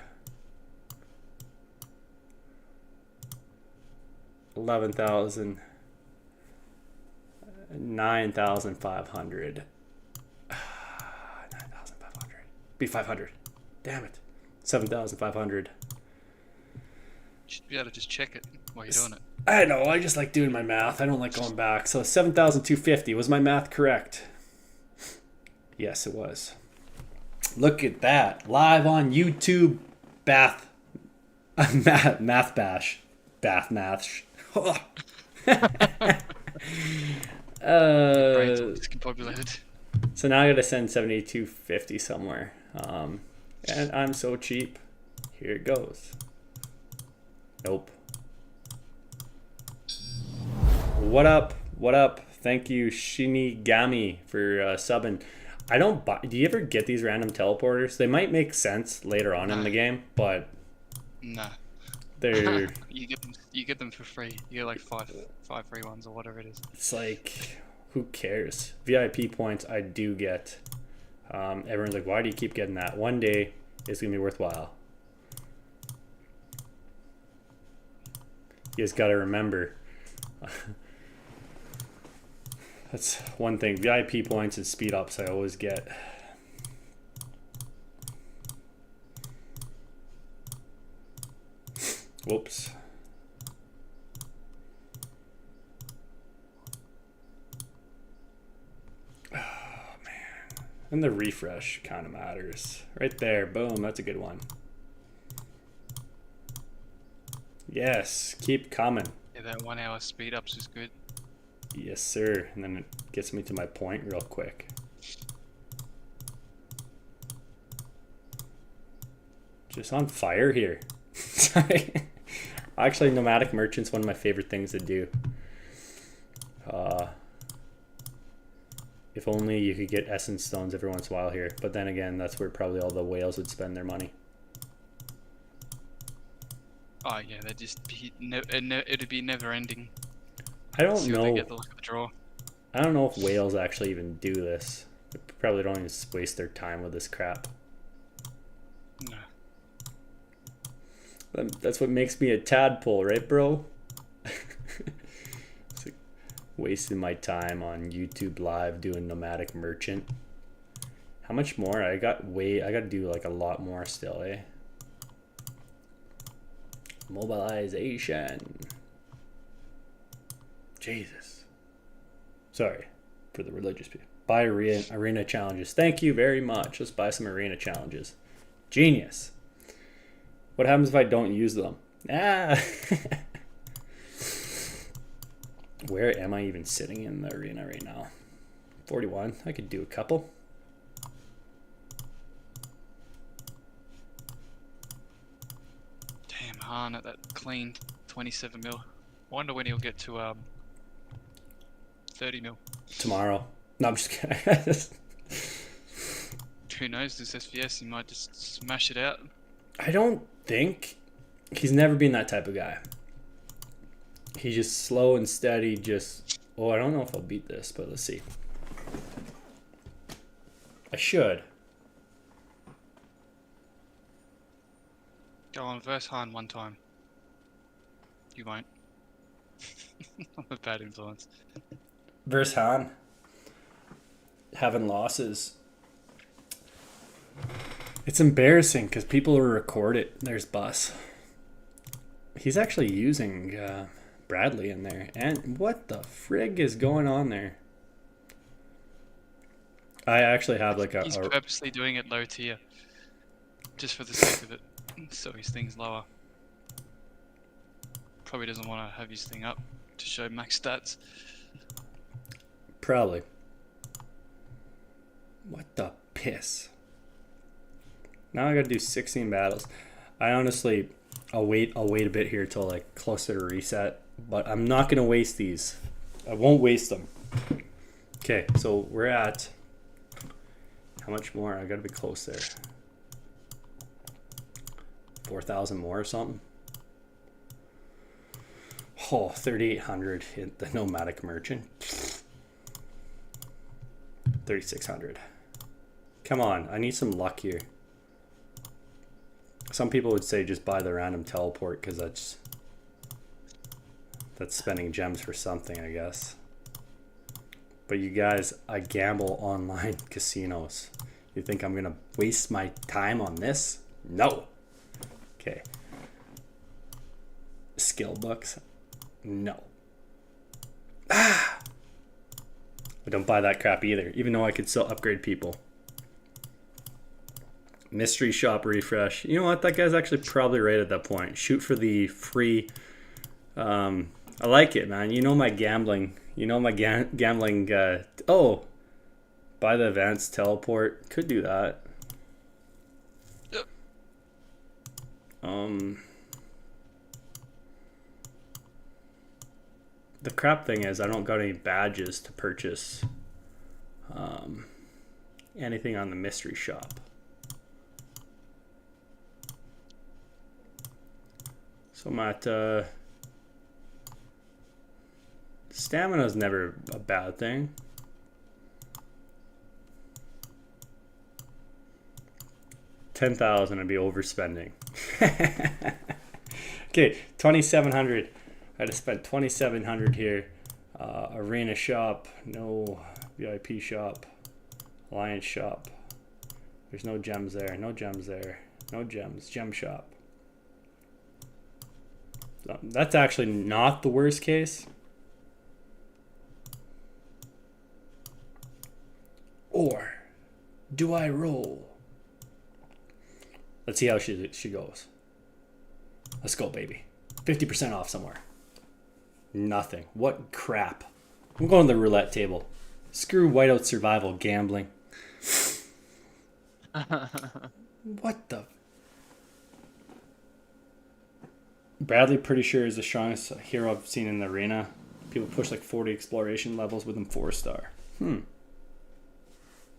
11,000. 9,500. 9,500. Be 500. Damn it. 7,500. Should be able to just check it while you're doing it. I know. I just like doing my math. I don't like going back. So 7,250. Was my math correct? Yes, it was. Look at that. Live on YouTube. Math bash. Bath math. Brain's all discombobulated. So now I gotta send 7,250 somewhere. And I'm so cheap. Here it goes. Nope. What up? What up? Thank you, Shinigami, for subbing. I don't buy. Do you ever get these random teleporters? They might make sense later on in the game, but Nah. they're. You get them for free. You get like five free ones or whatever it is. It's like, who cares? VIP points I do get. Everyone's like, why do you keep getting that? One day it's gonna be worthwhile. You just gotta remember. That's one thing. VIP points and speed ups I always get. Whoops. Oh man. And the refresh kind of matters. Right there. Boom. That's a good one. Yes. Keep coming. Yeah, that 1 hour speed ups is good. Yes, sir. And then it gets me to my point real quick. Just on fire here. Sorry. Actually, nomadic merchant's one of my favorite things to do. If only you could get essence stones every once in a while here. But then again, that's where probably all the whales would spend their money. Oh yeah, they'd just be it'd be never ending. I don't See what know. they get the luck of the draw. I don't know if whales actually even do this. They probably don't even waste their time with this crap. No. That's what makes me a tadpole, right, bro? It's like wasting my time on YouTube Live doing nomadic merchant. How much more? I got to do like a lot more still, eh? Mobilization. Jesus. Sorry for the religious people. Buy arena challenges. Thank you very much. Let's buy some arena challenges. Genius. What happens if I don't use them? Ah. Where am I even sitting in the arena right now? 41. I could do a couple. Damn, Han at that clean 27 mil. I wonder when he'll get to 30 mil. Tomorrow. No, I'm just kidding. Who knows? This SVS, he might just smash it out. I don't think he's never been that type of guy. He's just slow and steady. Just I don't know if I'll beat this, but let's see. I should. Go on, verse Han one time. You won't. I'm a bad influence. Versus Han. Having losses. It's embarrassing because people will record it. There's Bus. He's actually using Bradley in there. And what the frig is going on there? I actually have like He's purposely doing it low tier. Just for the sake of it. So his thing's lower. Probably doesn't want to have his thing up to show max stats. Probably. What the piss? Now I gotta do 16 battles. I honestly, I'll wait a bit here till like closer to reset, but I'm not gonna waste these. I won't waste them. Okay, so we're at, how much more? I gotta be close there. 4,000 more or something. Oh, 3,800 hit the nomadic merchant. 3,600. Come on, I need some luck here. Some people would say just buy the random teleport because that's That's spending gems for something, I guess. But you guys, I gamble online casinos. You think I'm gonna waste my time on this? No. Okay. Skill books? No. I don't buy that crap either, even though I could still upgrade people. Mystery shop refresh. You know what? That guy's actually probably right at that point. Shoot for the free. I like it, man. You know my gambling. You know my gambling. Oh, buy the advanced teleport. Could do that. Yep. The crap thing is I don't got any badges to purchase anything on the mystery shop. So I'm at stamina is never a bad thing. $10,000 would be overspending. Okay, 2,700. I just spent 2,700 here. Arena shop, no VIP shop, Alliance shop. There's no gems there. No gems there. No gems. Gem shop. So that's actually not the worst case. Or do I roll? Let's see how she goes. Let's go, baby. 50% off somewhere. Nothing. What crap. I'm going to the roulette table. Screw whiteout survival gambling. What the? Bradley, pretty sure, is the strongest hero I've seen in the arena. People push like 40 exploration levels with him 4-star.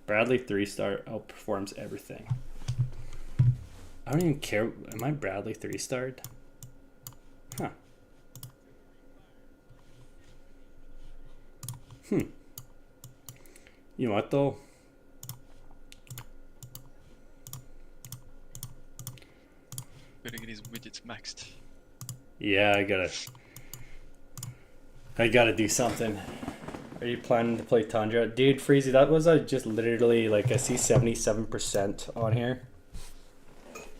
Bradley 3-star outperforms everything. I don't even care. Am I Bradley 3-starred? Huh. You know what though? Better get his widgets maxed. Yeah, I gotta do something. Are you planning to play Tundra? Dude, Freezy, that was just literally like I see 77% on here.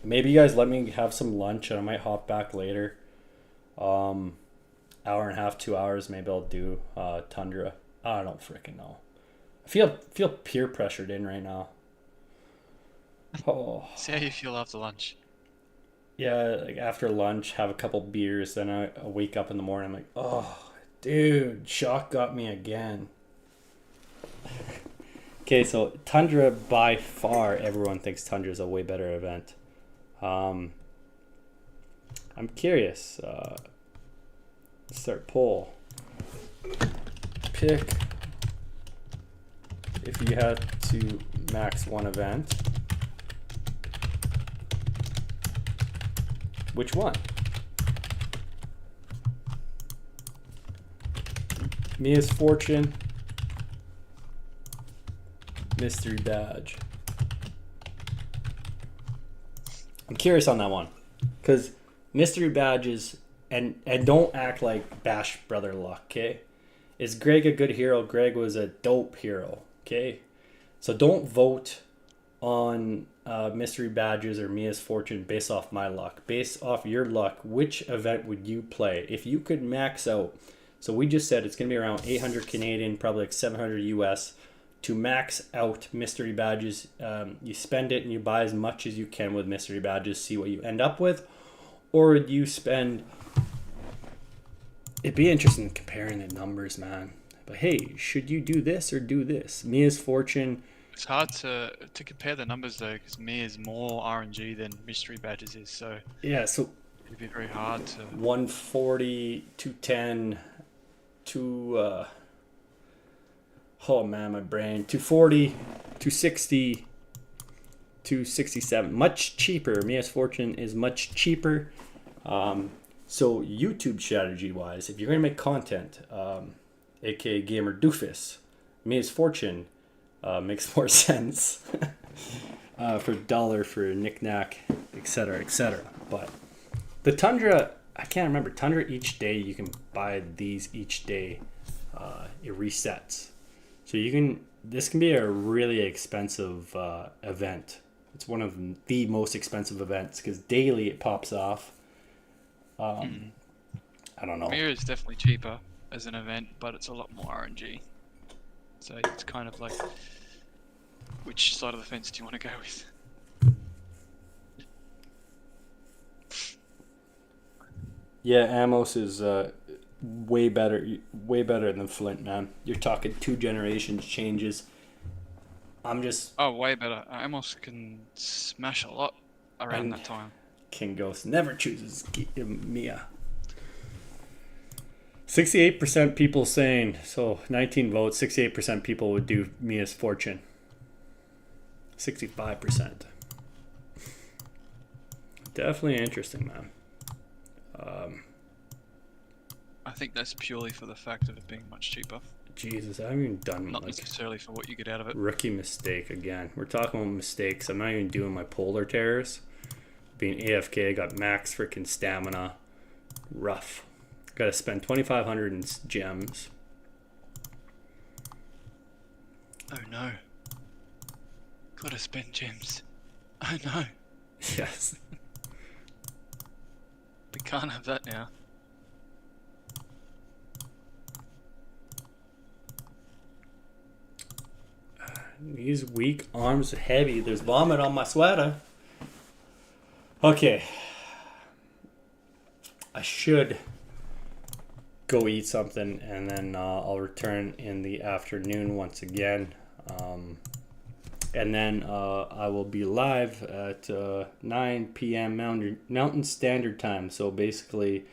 Maybe you guys let me have some lunch and I might hop back later. Hour and a half, 2 hours, maybe I'll do Tundra. I don't freaking know. I feel peer pressured in right now. Oh. See how you feel after lunch. Yeah, like after lunch, have a couple beers, then I wake up in the morning, I'm like, oh, dude, shock got me again. Okay, so Tundra, by far, everyone thinks Tundra is a way better event. I'm curious. Let's start poll. Pick if you had to max one event. Which one? Mia's Fortune, Mystery Badge. I'm curious on that one, because Mystery Badges, and don't act like Bash Brother Luck, okay? Is Greg a good hero? Greg was a dope hero, okay? So don't vote on Mystery Badges or Mia's Fortune based off my luck. Based off your luck, which event would you play? If you could max out, so we just said it's going to be around 800 Canadian, probably like 700 US, to max out Mystery Badges. You spend it and you buy as much as you can with Mystery Badges, see what you end up with. Or do you spend... It'd be interesting comparing the numbers, man. But hey, should you do this or do this? Mia's Fortune... It's hard to compare the numbers though, because me is more RNG than Mystery Badges is, so Yeah, so it'd be very hard to... 140, 210, oh man, my brain. 240, 260, 267. Much cheaper. Mia's Fortune is much cheaper. So YouTube strategy wise, if you're going to make content, aka Gamer Doofus, Mia's Fortune makes more sense for dollar, for knickknack, etc., etc. But the Tundra, I can't remember. Tundra each day, you can buy these each day. It resets. So you can. This can be a really expensive event. It's one of the most expensive events because daily it pops off. I don't know. Mirror is definitely cheaper as an event, but it's a lot more RNG. So it's kind of like, which side of the fence do you want to go with? Yeah, Amos is way better than Flint, man. You're talking 2 generations changes. I'm just Oh, way better. Amos can smash a lot around and that time. KingGhost never chooses Mia. 68% people saying so. 19 votes. 68% people would do Mia's fortune. 65%. Definitely interesting, man. I think that's purely for the fact of it being much cheaper, Jesus, I haven't even done not like necessarily for what you get out of it. rookie mistake again. We're talking about mistakes. I'm not even doing my polar tears. Being AFK, got max freaking stamina. Rough. Got to spend 2,500 in gems. Oh no. Gotta spend gems. Oh no. Yes. We can't have that now. Knees weak, arms heavy. There's vomit on my sweater. Okay. I should go eat something and then I'll return in the afternoon once again. And then I will be live at 9 p.m. Mountain Standard Time. So basically,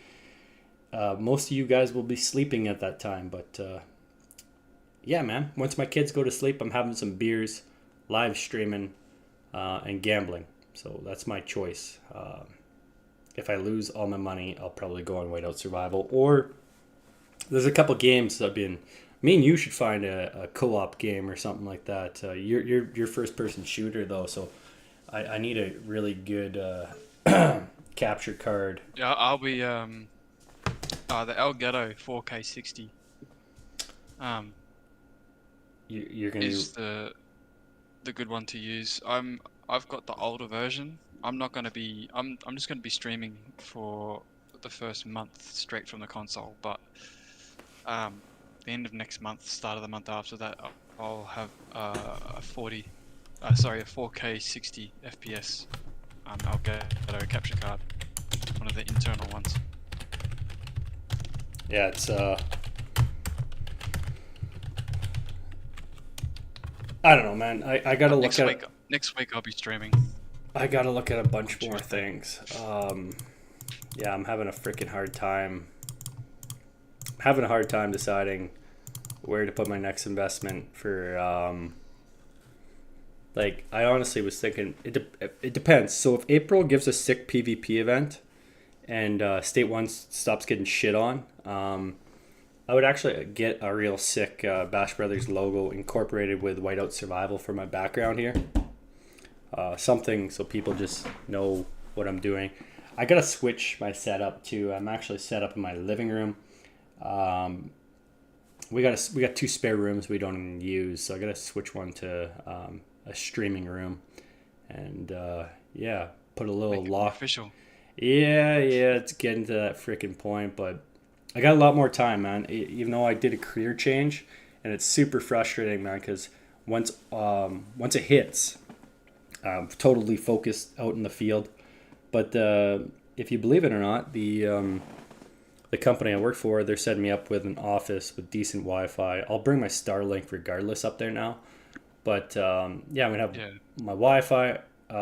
most of you guys will be sleeping at that time. But yeah, man, once my kids go to sleep, I'm having some beers, live streaming, and gambling. So that's my choice. If I lose all my money, I'll probably go on WhiteOut Survival. Or there's a couple games I've been... Me and you should find a co-op game or something like that. You're first-person shooter, though, so I need a really good capture card. Yeah, I'll be the Elgato 4K 60. You're gonna Is the good one to use. I've got the older version. I'm just gonna be streaming for the first month straight from the console, but the end of next month, start of the month after that, I'll have a 4K 60 FPS Elgato capture card, one of the internal ones. Yeah, it's I don't know, man. I gotta look at it. Next week I'll be streaming. I gotta look at a bunch more things. Yeah, I'm having a freaking hard time. Having a hard time deciding where to put my next investment for. Like, I honestly was thinking it depends. So if April gives a sick PvP event, and State 1 stops getting shit on, I would actually get a real sick Bash Brothers logo incorporated with WhiteOut Survival for my background here. Something so people just know what I'm doing. I gotta switch my setup too. I'm actually set up in my living room. We got 2 spare rooms we don't even use, so I gotta switch one to a streaming room, and yeah, put a little lock. Official. Yeah, it's getting to that freaking point, but I got a lot more time, man. Even though I did a career change, and it's super frustrating, man, because once it hits, I'm totally focused out in the field. But if you believe it or not, the company I work for, they're setting me up with an office with decent Wi-Fi. I'll bring my Starlink regardless up there now. But yeah, I'm gonna have my Wi-Fi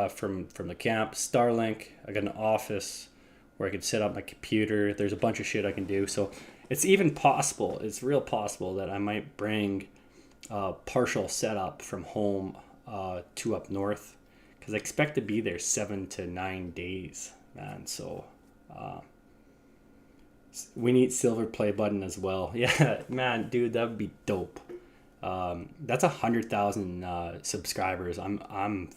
from the camp, Starlink. I got an office where I can set up my computer. There's a bunch of shit I can do. So it's even possible. It's real possible that I might bring partial setup from home to up north, because I expect to be there 7 to 9 days, man. So we need silver play button as well. Yeah, man, dude, that would be dope. That's 100,000 subscribers. I'm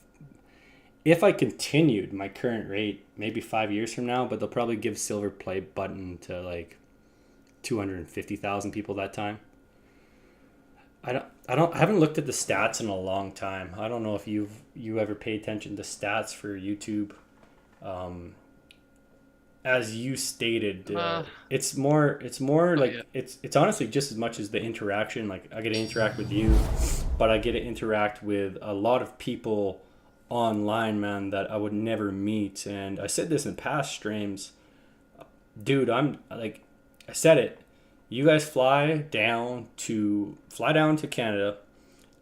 if I continued my current rate, maybe 5 years from now, but they'll probably give silver play button to like 250,000 people that time. I haven't looked at the stats in a long time. I don't know if you ever pay attention to stats for YouTube. Um, as you stated, it's more Not like yet. it's honestly just as much as the interaction. Like I get to interact with you, but I get to interact with a lot of people online, man, that I would never meet. And I said this in past streams, dude. I'm like, I said it. You guys fly down to Canada.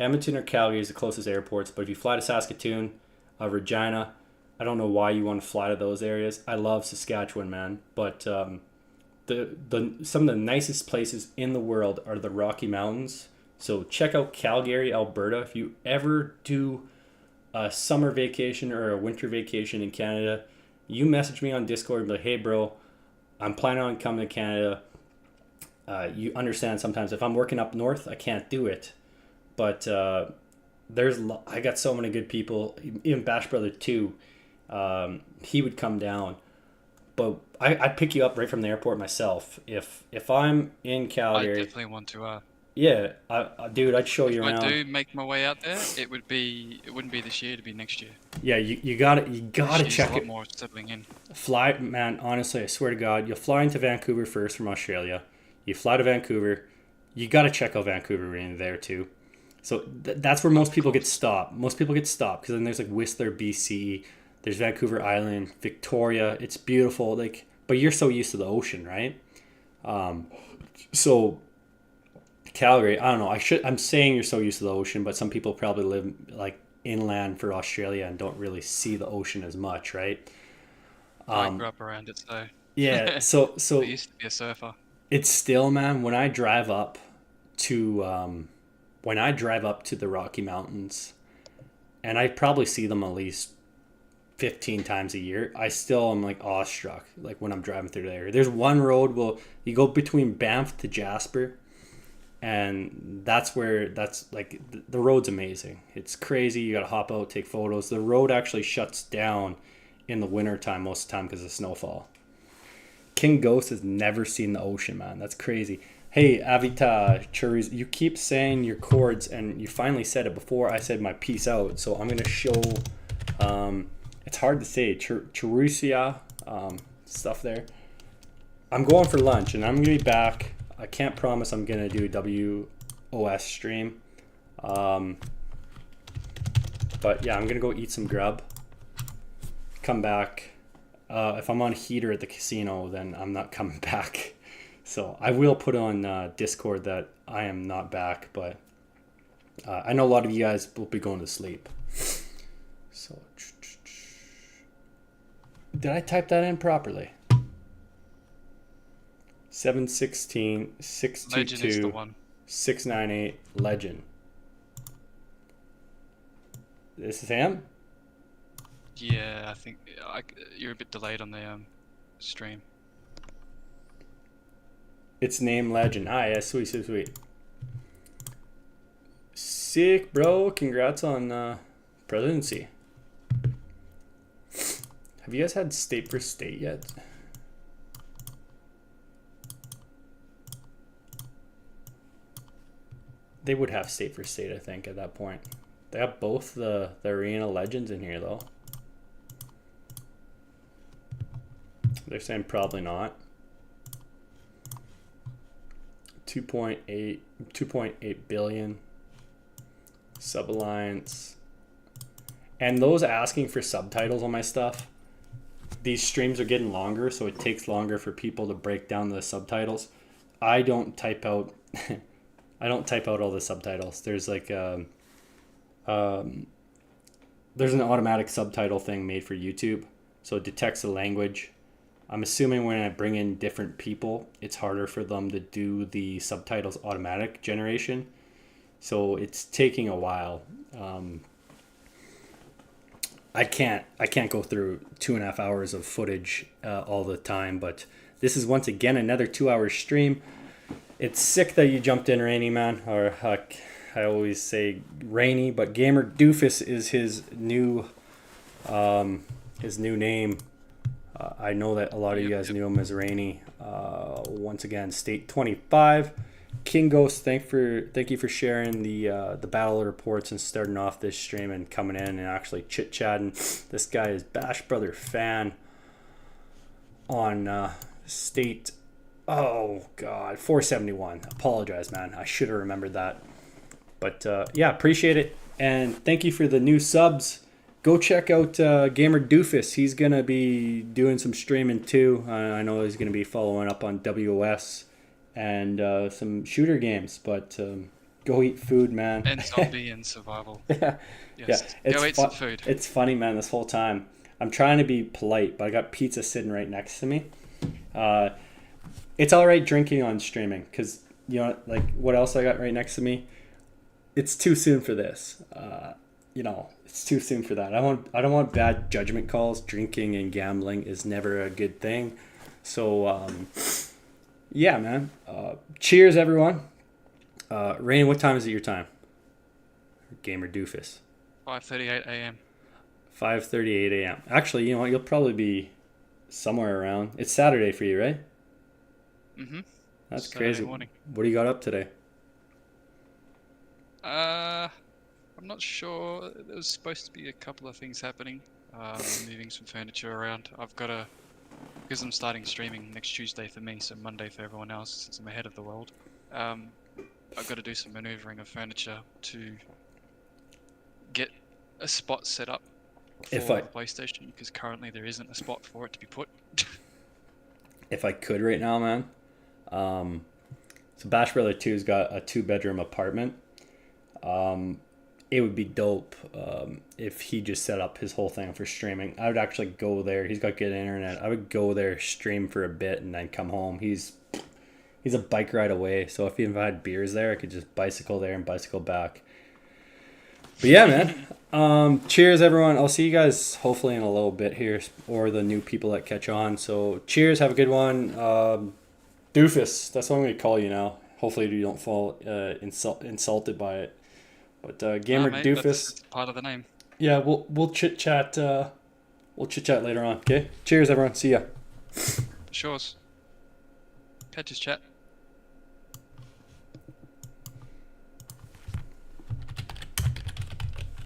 Edmonton or Calgary is the closest airports, but if you fly to Saskatoon, Regina, I don't know why you want to fly to those areas. I love Saskatchewan, man, but the some of the nicest places in the world are the Rocky Mountains. So check out Calgary, Alberta. If you ever do a summer vacation or a winter vacation in Canada, you message me on Discord and be like, hey, bro, I'm planning on coming to Canada. You understand sometimes if I'm working up north, I can't do it. But I got so many good people. Even Bash Brother 2, he would come down. But I'd pick you up right from the airport myself. If I'm in I Calgary, definitely want to. yeah, dude, I'd show you If I around. do make my way out there, it wouldn't be this year. It'd be next year. Yeah, you gotta Next year's check a lot it. more settling in. Fly, man, honestly, I swear to God, you'll fly into Vancouver first from Australia. You fly to Vancouver. You got to check out Vancouver in there too. So that's where most Of people get course. stopped. Most people get stopped because then there's like Whistler, BC. There's Vancouver Island, Victoria. It's beautiful. Like, but you're so used to the ocean, right? So Calgary, I don't know. I'm saying you're so used to the ocean, but some people probably live like inland for Australia and don't really see the ocean as much, right? I grew up around it, so Yeah. I So used to be a surfer. it's still, man, to when I drive up to the Rocky Mountains, and I probably see them at least 15 times a year, I still am like awestruck like when I'm driving through there. There's one road, well, you go between Banff to Jasper, and that's like the road's amazing. It's crazy. You got to hop out, take photos. The road actually shuts down in the wintertime most of the time because of snowfall. KingGhost has never seen the ocean, man. That's crazy. Hey, Avita Churis, you keep saying your chords, and you finally said it before I said my peace out. So I'm gonna show. It's hard to say Churusia stuff there. I'm going for lunch, and I'm gonna be back. I can't promise I'm gonna do WOS stream, um, but yeah, I'm gonna go eat some grub. Come back. If I'm on heater at the casino, then I'm not coming back. So I will put on Discord that I am not back, but I know a lot of you guys will be going to sleep. So did I type that in properly? 716 Legend is the 622 one. 698 Legend. This is him? Yeah, I think you're a bit delayed on the stream. It's name Legend. Ah, yeah, sweet, sweet, sweet. Sick, bro. Congrats on presidency. Have you guys had state for state yet? They would have state for state, I think, at that point. They have both the arena legends in here, though. They're saying probably not. 2.8 billion sub alliance, and those asking for subtitles on my stuff. These streams are getting longer, so it takes longer for people to break down the subtitles. I don't type out. I don't type out all the subtitles. There's like there's an automatic subtitle thing made for YouTube, so it detects the language. I'm assuming when I bring in different people, it's harder for them to do the subtitles automatic generation. So it's taking a while. I can't go through 2.5 hours of footage all the time, but this is once again another 2-hour stream. It's sick that you jumped in, Rainy, man. Or I always say Rainy, but Gamer Doofus is his new His new name. I know that a lot of you guys knew him as Rainy. Once again, State 25. KingGhost, thank you for sharing the battle reports and starting off this stream and coming in and actually chit chatting. This guy is BashbrotherFan on State. Oh God, 471. Apologize, man. I should have remembered that. But yeah, appreciate it, and thank you for the new subs. Go check out Gamer Doofus. He's gonna be doing some streaming too. I know he's gonna be following up on WOS and some shooter games. But go eat food, man. And zombie and survival. Yeah, Yes. yeah. Go eat some food. It's funny, man. This whole time, I'm trying to be polite, but I got pizza sitting right next to me. It's all right drinking on streaming, because you know, like, what else I got right next to me? It's too soon for this. You know, it's too soon for that. I don't want bad judgment calls. Drinking and gambling is never a good thing. So yeah, man. Cheers, everyone. Rain, what time is it your time? Gamer Doofus. 5:38 a.m. 5:38 a.m. Actually, you know what? You'll probably be somewhere around. It's Saturday for you, right? Mm-hmm. That's Saturday crazy. morning. What do you got up today? I'm not sure. There was supposed to be a couple of things happening. Moving some furniture around. Because I'm starting streaming next Tuesday for me, so Monday for everyone else, since I'm ahead of the world. I've got to do some maneuvering of furniture to get a spot set up for the PlayStation, because currently there isn't a spot for it to be put. If I could right now, man. So Bash Brother 2's got a 2-bedroom apartment. It would be dope if he just set up his whole thing for streaming. I would actually go there. He's got good internet. I would go there, stream for a bit, and then come home. He's a bike ride away, so if he had beers there, I could just bicycle there and bicycle back. But yeah, man. Cheers, everyone. I'll see you guys hopefully in a little bit here, or the new people that catch on. So cheers. Have a good one. Doofus. That's what I'm going to call you now. Hopefully you don't fall insulted by it. But Gamer mate, Doofus. That's part of the name. Yeah, we'll chit chat. We'll chit chat later on. Okay. Cheers, everyone. See ya. Sure. Catch his chat.